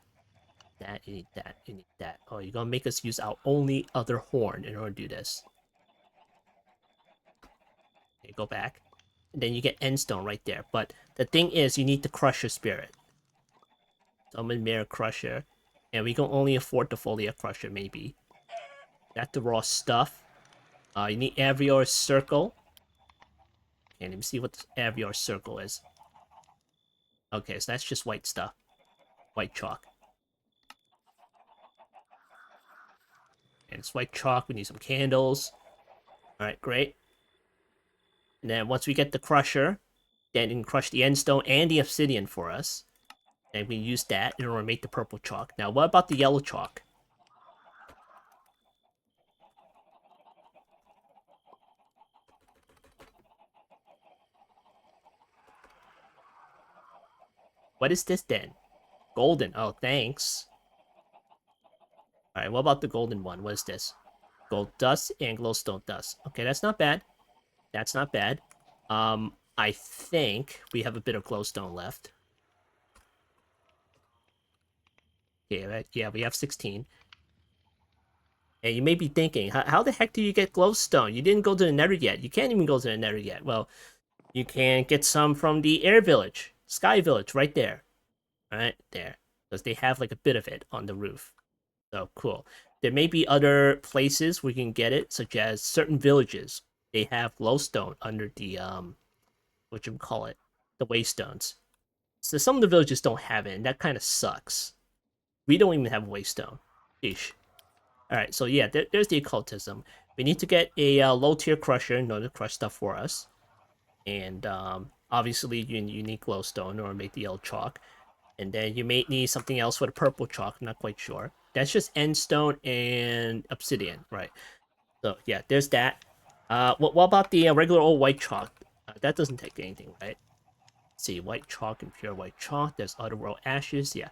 That, you need that, you need that. Oh, you're gonna make us use our only other horn in order to do this. Okay, go back. And then you get endstone right there. But the thing is, you need the crusher spirit. Summon Mirror Crusher. And we can only afford the Folia Crusher, maybe. That's the raw stuff. You need Avior Circle. Okay, let me see what the Avior Circle is. Okay, so that's just white stuff. White chalk. And it's white chalk, we need some candles. Alright, great. And then once we get the Crusher, then you can crush the Endstone and the Obsidian for us. And we use that in order to make the purple chalk. Now, what about the yellow chalk? What is this then? Golden. Oh, thanks. Alright, what about the golden one? What is this? Gold dust and glowstone dust. Okay, that's not bad. That's not bad. I think we have a bit of glowstone left. Yeah, we have 16. And you may be thinking, how the heck do you get glowstone? You didn't go to the nether yet. You can't even go to the nether yet. Well, you can get some from the air village, sky village, right there. Right there. Because they have like a bit of it on the roof. So, cool. There may be other places we can get it, such as certain villages. They have glowstone under the, whatchamacallit, the waystones. So some of the villages don't have it, and that kind of sucks. We don't even have waystone. Sheesh. Alright, so yeah, there's the occultism. We need to get a low-tier crusher in order to crush stuff for us. And obviously you need glowstone or make the yellow chalk. And then you may need something else for the purple chalk, I'm not quite sure. That's just endstone and obsidian, right? So yeah, there's that. What about the regular old white chalk? That doesn't take anything, right? Let's see, white chalk and pure white chalk. There's otherworld ashes, yeah.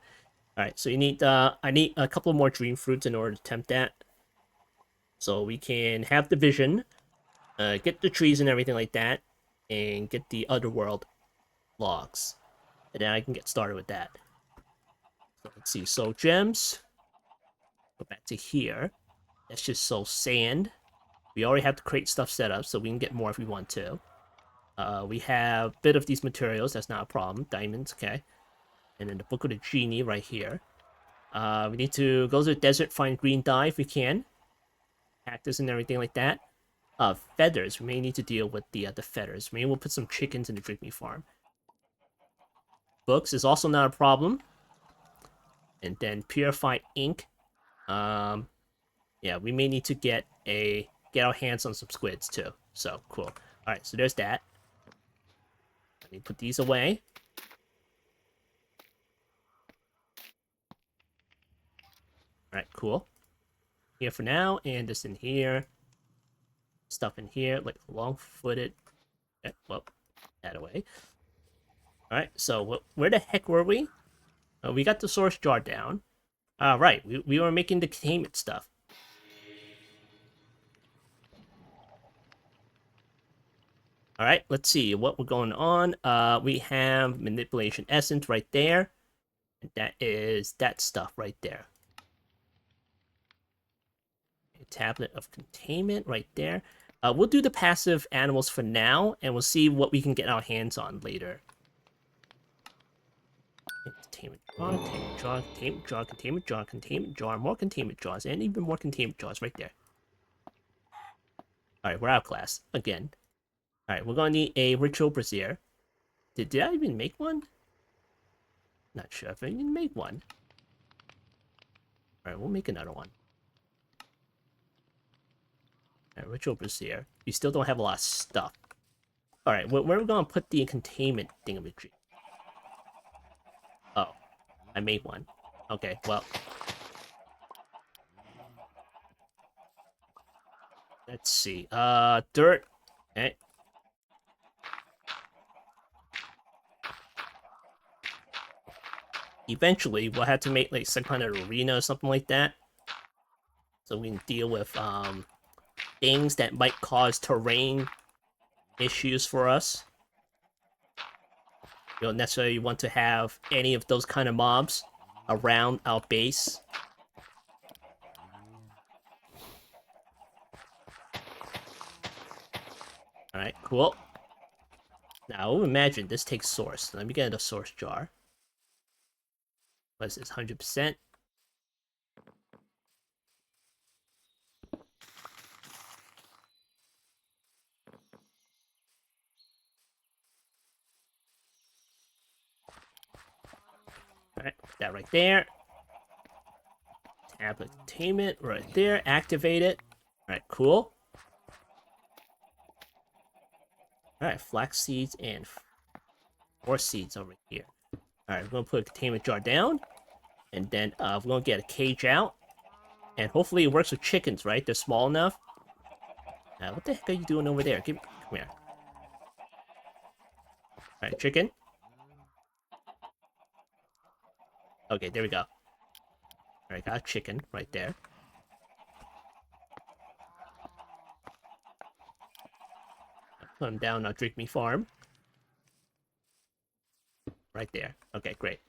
Alright, so you need, I need a couple more dream fruits in order to attempt that. So we can have the vision, get the trees and everything like that, and get the otherworld logs. And then I can get started with that. So let's see, soul gems. Go back to here. That's just soul sand. We already have the crate stuff set up, so we can get more if we want to. We have a bit of these materials, that's not a problem. Diamonds, okay. And then the Book of the Genie right here. We need to go to the desert, find green dye if we can. Cactus and everything like that. Feathers. We may need to deal with the feathers. Maybe we'll put some chickens in the Dripy farm. Books is also not a problem. And then purified ink. Yeah, we may need to get our hands on some squids too. So cool. All right, so there's that. Let me put these away. All right, cool. Here for now, and this in here. Stuff in here, like long-footed. Okay, well, that away. All right, so where the heck were we? We got the source jar down. Right, we were making the containment stuff. All right, let's see what we're going on. We have manipulation essence right there. And that is that stuff right there. A tablet of containment right there. We'll do the passive animals for now, and we'll see what we can get our hands on later. Containment jar, containment jar, containment jar, containment jar, containment jar, more containment jars, and even more containment jars right there. Alright, we're out of class. Again. Alright, we're gonna need a ritual brazier. Did I even make one? Not sure if I even made one. Alright, we'll make another one. Alright, ritual brazier. We still don't have a lot of stuff. Alright, where are we gonna put the containment thingamajig? Oh, I made one. Okay, well. Let's see. Dirt. Okay. Eventually, we'll have to make like some kind of arena or something like that. So we can deal with things that might cause terrain issues for us. You don't necessarily want to have any of those kind of mobs around our base. Alright, cool. Now, imagine this takes source. Let me get a source jar. What is this, 100%? Alright, put that right there. Tablet containment right there. Activate it. Alright, cool. Alright, flax seeds and more seeds over here. Alright, we're gonna put a containment jar down. And then we're gonna get a cage out. And hopefully it works with chickens, right? They're small enough. What the heck are you doing over there? Come here. Alright, chicken. Okay, there we go. Alright, got a chicken right there. Put him down on Dripy farm. Right there. Okay, great.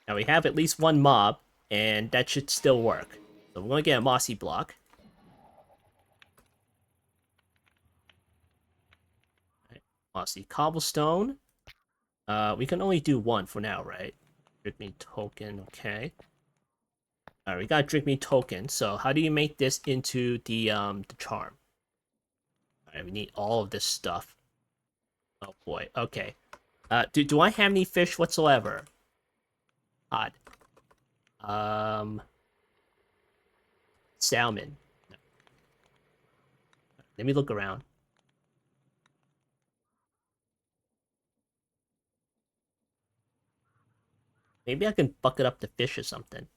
Now we have at least one mob, and that should still work. So we're gonna get a mossy block. Right. Mossy cobblestone. We can only do one for now, right? Dripy token, okay. Alright, we got a Dripy token, so how do you make this into the charm? Alright, we need all of this stuff. Oh boy, okay. Do I have any fish whatsoever? Odd. Salmon. No. Let me look around. Maybe I can bucket up the fish or something.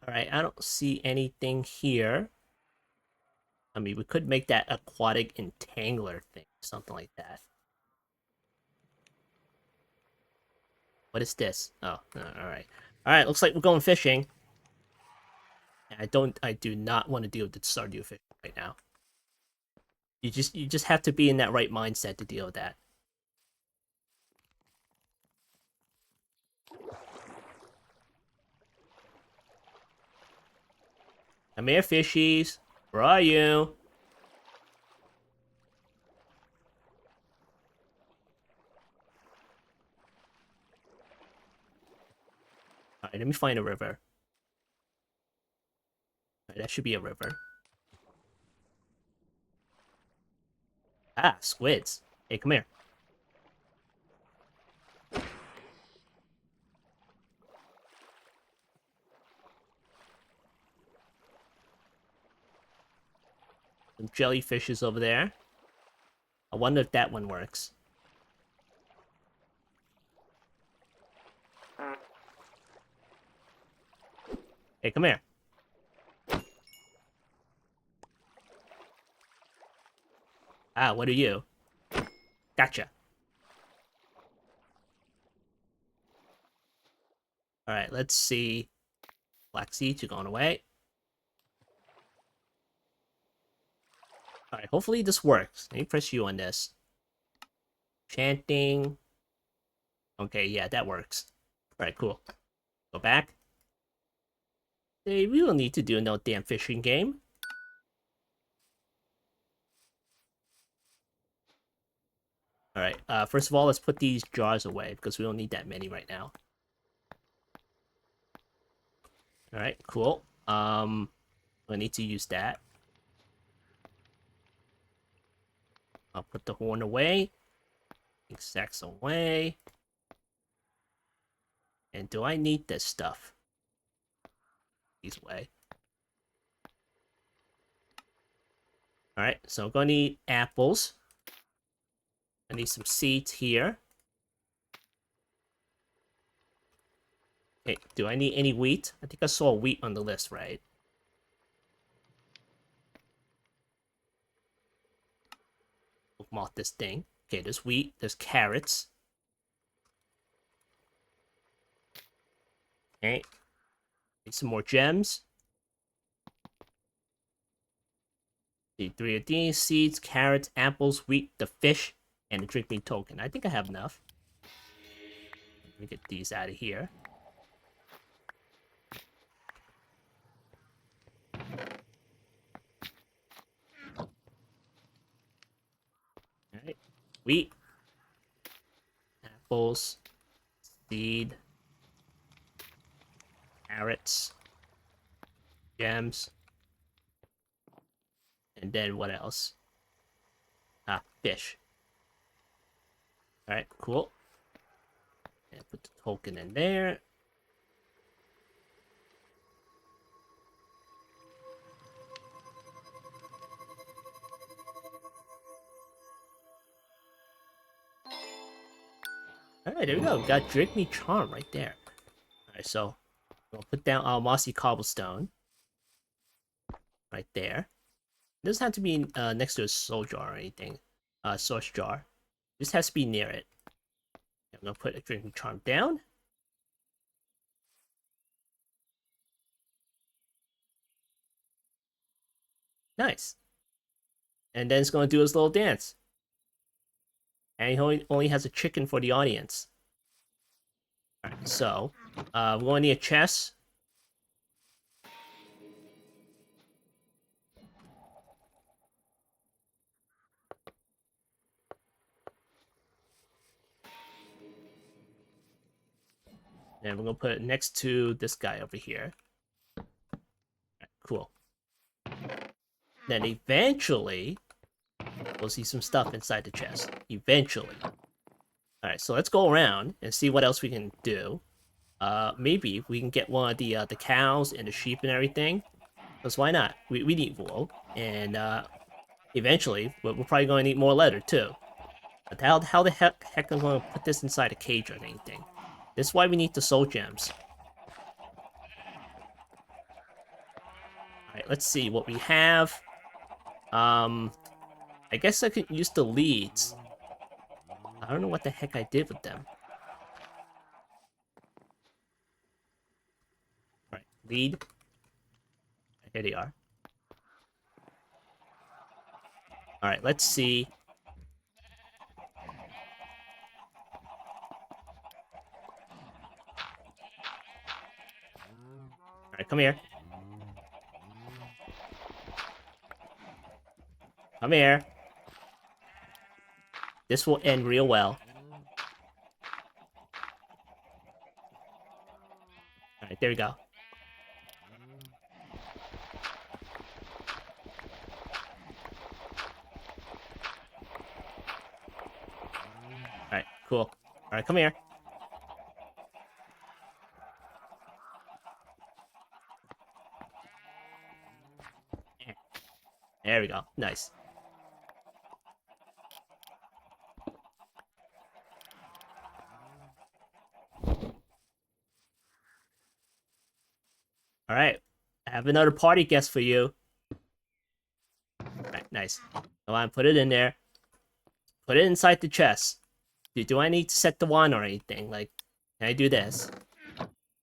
Alright, I don't see anything here. I mean, we could make that aquatic entangler thing, something like that. What is this? Oh, alright. Alright, looks like we're going fishing. I do not want to deal with the Stardew fish right now. You just have to be in that right mindset to deal with that. Come here, fishies. Where are you? Alright, let me find a river. Alright, that should be a river. Ah, squids. Hey, come here. jellyfishes over there. I wonder if that one works. Hey, come here. Ah, what are you? Gotcha. Alright, let's see. Black seeds, you're going away. Alright, hopefully this works. Let me press U on this. Chanting. Okay, yeah, that works. Alright, cool. Go back. Hey, we don't need to do no damn fishing game. Alright, first of all, let's put these jars away, because we don't need that many right now. Alright, cool. I need to use that. I'll put the horn away. Sacks away. And do I need this stuff? These away. Alright, so I'm gonna need apples. I need some seeds here. Okay, do I need any wheat? I think I saw wheat on the list, right? Bookmark this thing. Okay, there's wheat, there's carrots. Okay. Need some more gems. Need 3 of these, seeds, carrots, apples, wheat, the fish, and the drink me token. I think I have enough. Let me get these out of here. Alright. Wheat. Apples. Seed. Carrots. Gems. And then what else? Ah, fish. Alright, cool. And put the token in there. Alright, there we go. We got Drink Me Charm right there. Alright, so we'll put down our mossy cobblestone. Right there. It doesn't have to be next to a soul jar or anything. Source jar. It just has to be near it. I'm gonna put a Drink Me Charm down. Nice. And then it's gonna do his little dance. And he only has a chicken for the audience. Alright, so we're gonna need a chest. And we're gonna put it next to this guy over here. Right, cool. Then eventually, we'll see some stuff inside the chest. Eventually. Alright, so let's go around and see what else we can do. Maybe we can get one of the cows and the sheep and everything. Because why not? We need wool. And eventually, we're probably going to need more leather too. But how the heck am I going to put this inside a cage or anything? This is why we need the soul gems. Alright, let's see what we have. I guess I could use the leads. I don't know what the heck I did with them. Alright, lead. Here they are. Alright, let's see. Alright, come here. Come here. This will end real well. Alright, there we go. Alright, cool. Alright, come here. There we go. Nice. All right. I have another party guest for you. All right, nice. Come on, put it in there. Put it inside the chest. Do I need to set the wand or anything? Like, can I do this?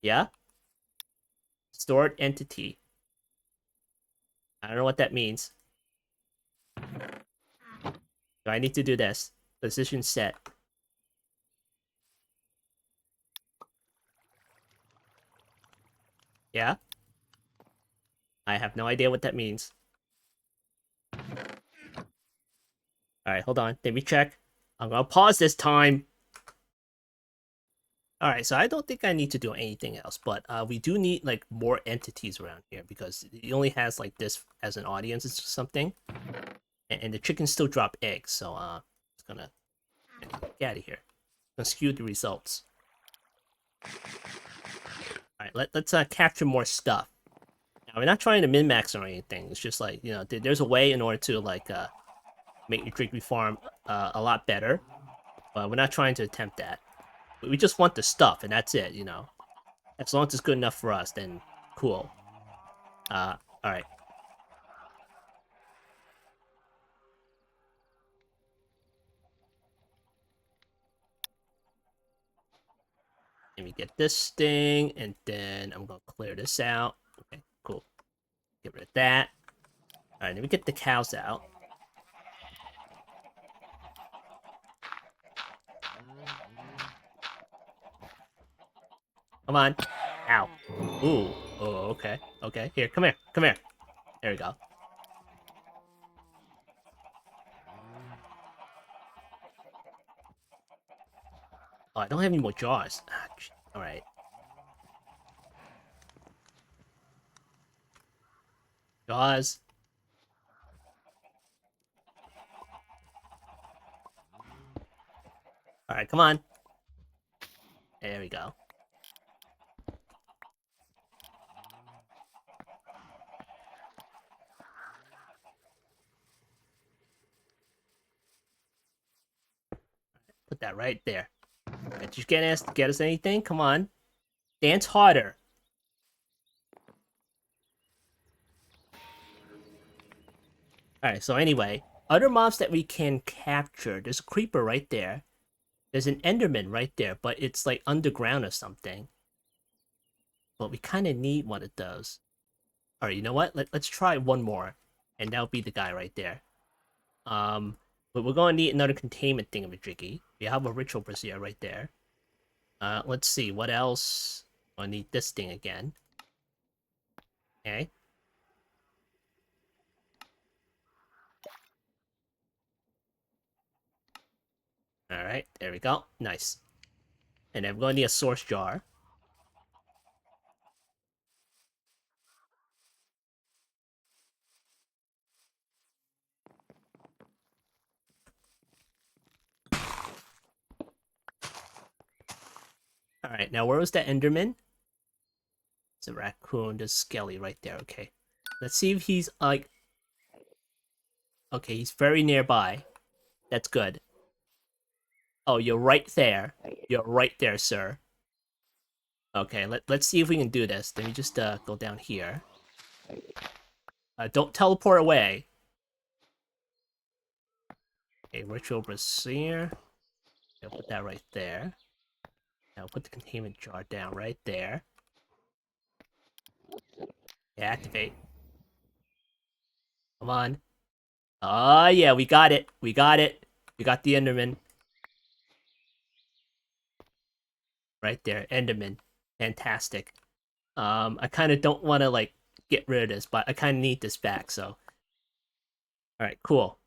Yeah? Stored entity. I don't know what that means. Do I need to do this? Position set. Yeah? I have no idea what that means. Alright, hold on. Let me check. I'm gonna pause this time. Alright, so I don't think I need to do anything else, but we do need like more entities around here because it only has like this as an audience or something. And the chickens still drop eggs, so it's gonna get out of here. Gonna skew the results. Alright, let's capture more stuff. Now, we're not trying to min-max or anything. It's just like, you know, there's a way in order to like make your Dripy farm a lot better. But we're not trying to attempt that. We just want the stuff, and that's it, you know. As long as it's good enough for us, then cool. Alright. Let me get this thing, and then I'm gonna clear this out. Okay, cool. Get rid of that. Alright, let me get the cows out. Come on. Ow. Ooh. Oh, okay. Okay. Here, come here. Come here. There we go. Oh, I don't have any more jars. Alright. Jars. Alright, come on. There we go. Put that right there. Did you get us anything? Come on. Dance harder. Alright, so anyway, other mobs that we can capture. There's a creeper right there. There's an enderman right there, but it's like underground or something. But we kind of need one of those. Alright, you know what? Let's try one more. And that'll be the guy right there. But we're gonna need another containment thingamajiggy. We have a ritual brazier right there. Let's see, what else? I need this thing again. Okay. Alright, there we go. Nice. And then we're gonna need a source jar. Alright, now where was that enderman? It's a raccoon, there's Skelly right there, okay. Let's see if he's like... Okay, he's very nearby. That's good. Oh, you're right there. You're right there, sir. Okay, let's see if we can do this. Let me just go down here. Don't teleport away. Okay, ritual brazier. I'll put that right there. Now put the containment jar down right there. Yeah, activate. Come on. Oh yeah, we got it. We got it. We got the Enderman. Right there, Enderman. Fantastic. I kind of don't want to like get rid of this, but I kind of need this back, so. Alright, cool.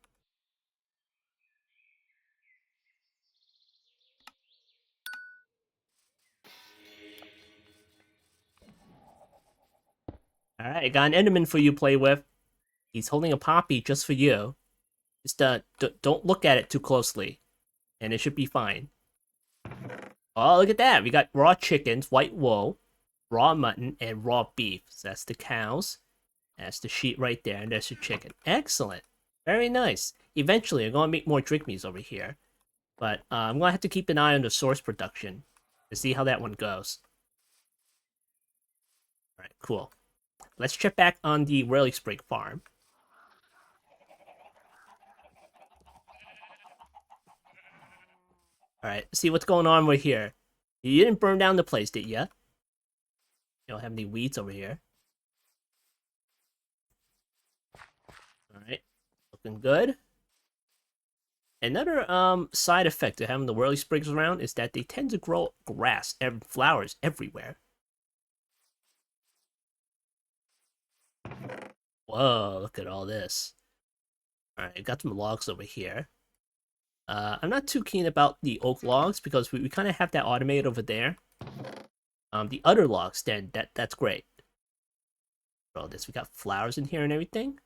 Alright, I got an Enderman for you to play with. He's holding a poppy just for you. Just don't look at it too closely, and it should be fine. Oh, look at that! We got raw chickens, white wool, raw mutton, and raw beef. So that's the cows. That's the sheet right there, and there's your chicken. Excellent. Very nice. Eventually, I'm going to make more drygmies over here. But I'm going to have to keep an eye on the source production to see how that one goes. Alright, cool. Let's check back on the whirlisprig farm. Alright, see what's going on over here. You didn't burn down the place, did ya? You don't have any weeds over here. Alright, looking good. Another side effect of having the whirlisprigs around is that they tend to grow grass and flowers everywhere. Whoa, look at all this. Alright, got some logs over here. I'm not too keen about the oak logs because we kind of have that automated over there. The other logs, then, that's great. All this, we got flowers in here and everything.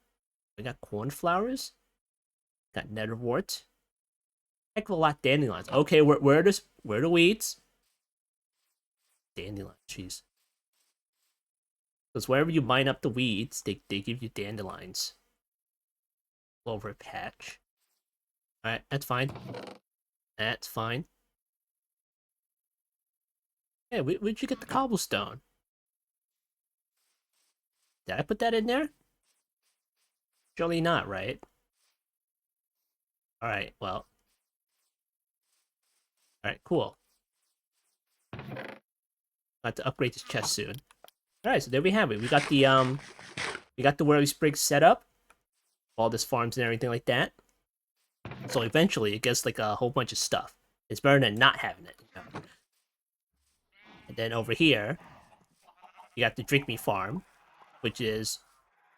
We got cornflowers. Got netherwort. Heck of a lot of dandelions. Okay, where are the weeds? Dandelions, jeez. Because wherever you mine up the weeds, they give you dandelions. Clover patch. Alright, that's fine. That's fine. Hey, where'd you get the cobblestone? Did I put that in there? Surely not, right? Alright, well. Alright, cool. Got to upgrade this chest soon. Alright, so there we have it. We got the whirlisprig set up. All this farms and everything like that. So eventually it gets like a whole bunch of stuff. It's better than not having it. You know? And then over here, you got the drygmy farm, which is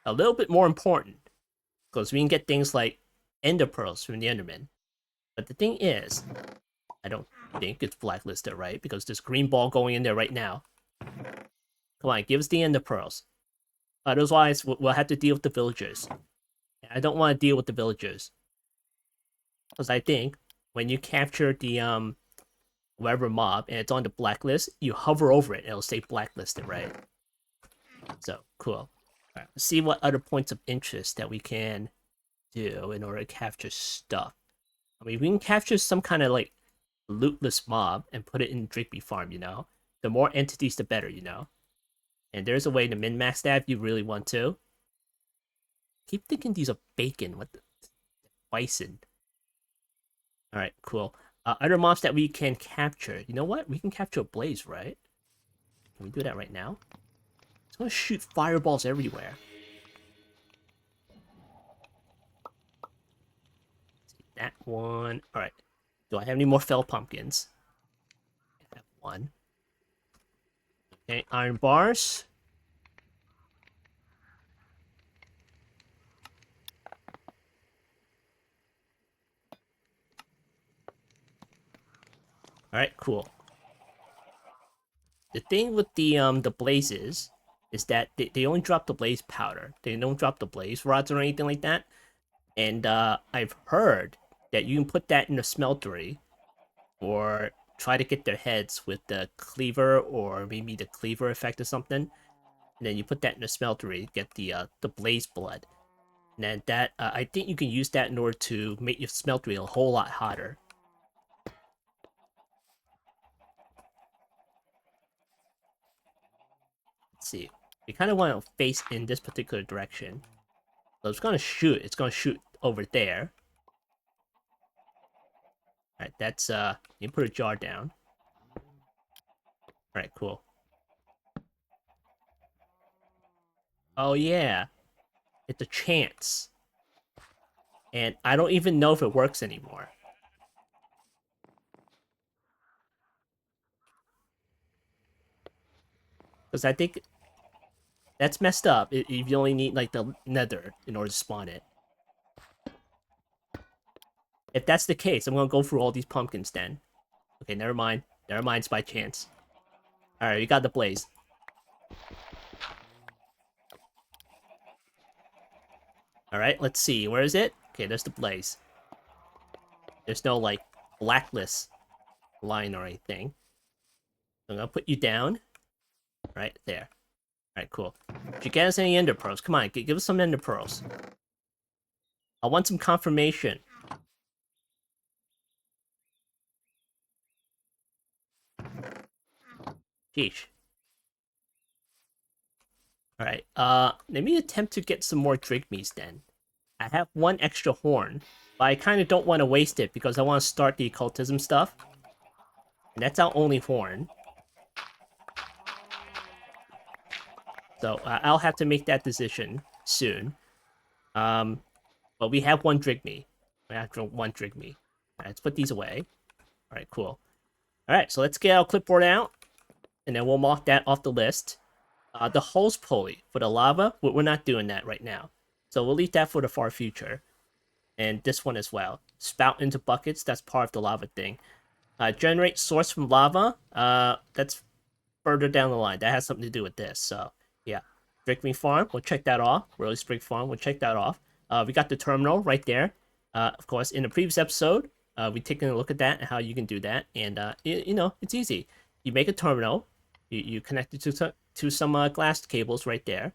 a little bit more important. Because we can get things like ender pearls from the enderman. But the thing is, I don't think it's blacklisted, right? Because there's green ball going in there right now. Come on, give us the ender pearls. Otherwise, we'll have to deal with the villagers. I don't want to deal with the villagers. Because I think when you capture the whatever mob and it's on the blacklist, you hover over it and it'll say blacklisted, right? So, cool. Alright, let's see what other points of interest that we can do in order to capture stuff. I mean, we can capture some kind of like lootless mob and put it in Dripy farm, you know? The more entities, the better, you know? And there's a way to min-max that if you really want to. Keep thinking these are bacon. What the bison? Alright, cool. Other mobs that we can capture. You know what? We can capture a blaze, right? Can we do that right now? It's gonna shoot fireballs everywhere. That one. Alright. Do I have any more fell pumpkins? I have one. Okay, iron bars. Alright, cool. The thing with the blazes is that they only drop the blaze powder. They don't drop the blaze rods or anything like that. And I've heard that you can put that in a smeltery or try to get their heads with the cleaver or maybe the cleaver effect or something. And then you put that in a smeltery, get the blaze blood. And then that I think you can use that in order to make your smeltery a whole lot hotter. Let's see. We kind of want to face in this particular direction. So it's gonna shoot. It's gonna shoot over there. Alright, that's you put a jar down. Alright, cool. Oh yeah. It's a chance. And I don't even know if it works anymore. Because I think that's messed up if you only need like the nether in order to spawn it. If that's the case, I'm gonna go through all these pumpkins then. Okay, never mind. Never mind, it's by chance. Alright, we got the blaze. Alright, let's see. Where is it? Okay, there's the blaze. There's no, like, blacklist line or anything. I'm gonna put you down. Right there. Alright, cool. Did you get us any ender pearls? Come on, give us some ender pearls. I want some confirmation. Sheesh. Alright, let me attempt to get some more drygmies then. I have one extra horn, but I kind of don't want to waste it because I want to start the occultism stuff. And that's our only horn. So I'll have to make that decision soon. But we have one drygmy. We have one drygmy. Alright, let's put these away. Alright, cool. Alright, so let's get our clipboard out. And then we'll mark that off the list. The hose pulley for the lava, we're not doing that right now. So we'll leave that for the far future. And this one as well. Spout into buckets, that's part of the lava thing. Generate source from lava, that's further down the line. That has something to do with this, so yeah. Dripy farm, we'll check that off. Whirlisprig farm, we'll check that off. We got the terminal right there. Of course, in the previous episode, we taken a look at that and how you can do that. And, you know, it's easy. You make a terminal, you connect it to some glass cables right there.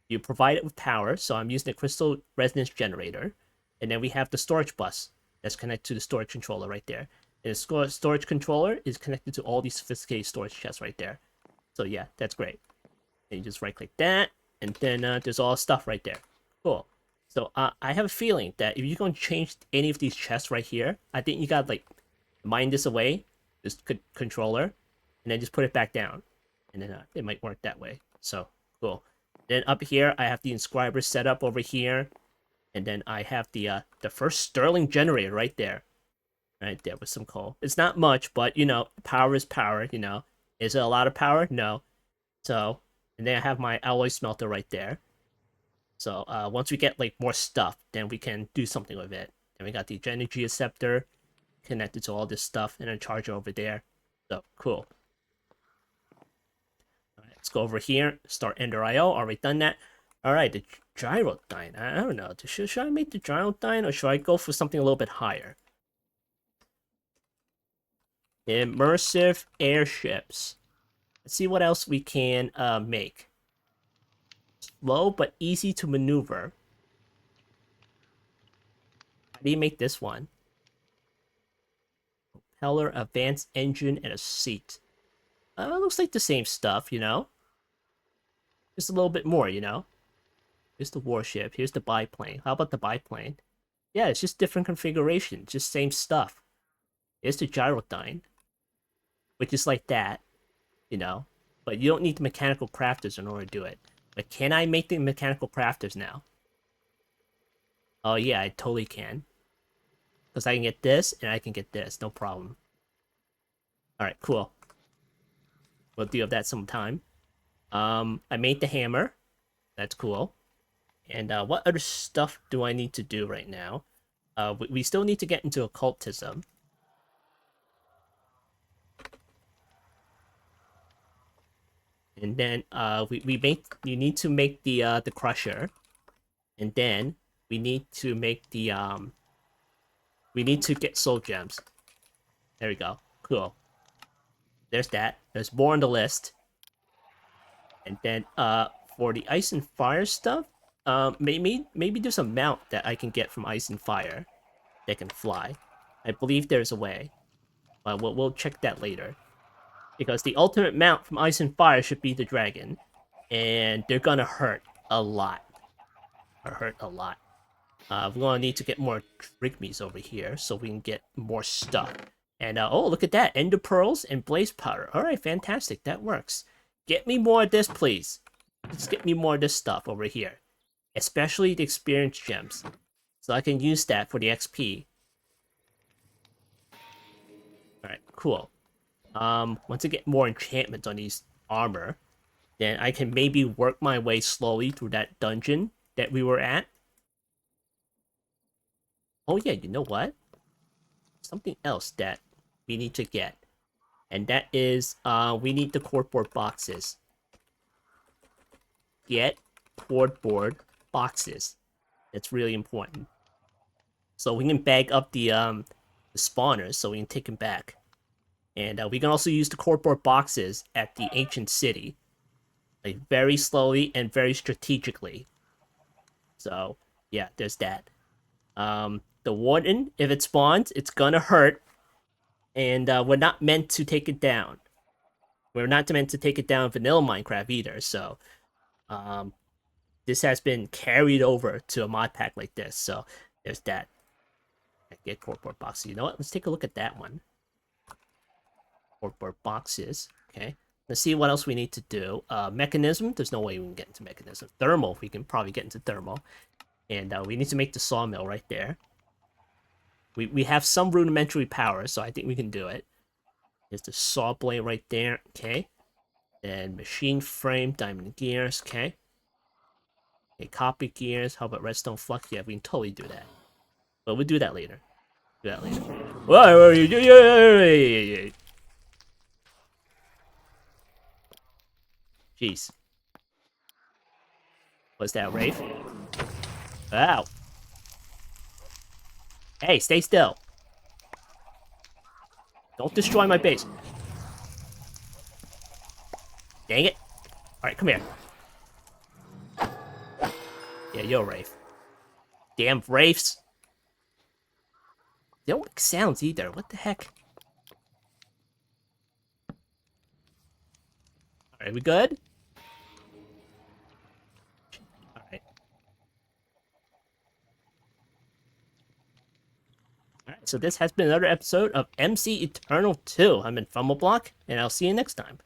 You provide it with power, so I'm using a crystal resonance generator. And then we have the storage bus that's connected to the storage controller right there. And the storage controller is connected to all these sophisticated storage chests right there. So yeah, that's great. And you just right click that, and then there's all stuff right there. Cool. So I have a feeling that if you're going to change any of these chests right here, I think you got like mine this away, this controller, and then just put it back down. And then it might work that way. So cool. Then up here, I have the inscriber set up over here. And then I have the first Sterling generator right there. Right there with some coal. It's not much, but, you know, power is power, you know. Is it a lot of power? No. So, and then I have my alloy smelter right there. So, once we get, like, more stuff, then we can do something with it. Then we got the energy acceptor connected to all this stuff, and a charger over there. So, cool. Alright, let's go over here, start Ender IO, already done that. Alright, the gyrodyne. I don't know. Should I make the gyrodyne, or should I go for something a little bit higher? Immersive airships. Let's see what else we can make. Slow but easy to maneuver. How do you make this one? Propeller, advanced engine, and a seat. Looks like the same stuff, you know? Just a little bit more, you know? Here's the warship. Here's the biplane. How about the biplane? Yeah, it's just different configuration. Just same stuff. Here's the gyrodyne, which is like that, you know? But you don't need the mechanical crafters in order to do it. But can I make the mechanical crafters now? Oh yeah, I totally can. Because I can get this, and I can get this. No problem. Alright, cool. We'll deal with that sometime. I made the hammer. That's cool. And what other stuff do I need to do right now? We still need to get into occultism. And then you need to make the crusher. And then we need to make the we need to get soul gems. There we go. Cool. There's that. There's more on the list. And then for the ice and fire stuff, maybe there's a mount that I can get from ice and fire that can fly. I believe there's a way. But we'll check that later. Because the ultimate mount from ice and fire should be the dragon. And they're gonna hurt a lot. Or hurt a lot. We're gonna need to get more drygmies over here so we can get more stuff. And oh, look at that. Ender pearls and blaze powder. Alright, fantastic. That works. Get me more of this, please. Just get me more of this stuff over here. Especially the experience gems. So I can use that for the XP. Alright, cool. Once I get more enchantments on these armor, then I can maybe work my way slowly through that dungeon that we were at. Oh yeah, you know what? Something else that we need to get. And that is, we need the cordboard boxes. Get cordboard boxes. That's really important. So we can bag up the spawners so we can take them back. And we can also use the cordboard boxes at the ancient city. like very slowly and very strategically. So yeah, there's that. The warden, if it spawns, it's gonna hurt, and we're not meant to take it down. We're not meant to take it down in vanilla Minecraft either. So um, this has been carried over to a mod pack like this. So there's that. I get corkboard boxes. You know what? Let's take a look at that one. Corkboard boxes. Okay. Let's see what else we need to do. Mechanism. There's no way we can get into mechanism. Thermal. We can probably get into thermal. And we need to make the sawmill right there. We have some rudimentary power, so I think we can do it. There's the saw blade right there. Okay. And machine frame, diamond gears. Okay. Okay, copper gears. How about redstone flux? Yeah, we can totally do that. But we'll do that later. Do that later. Whoa, jeez. What's that, Rafe? Ow. Hey, stay still. Don't destroy my base. Dang it. Alright, come here. Yeah, you're Rafe. Damn Wraiths. They don't make sounds either. What the heck? Alright, we good? Alright. Alright, so this has been another episode of MC Eternal 2. I'm in FumbleBlock, and I'll see you next time.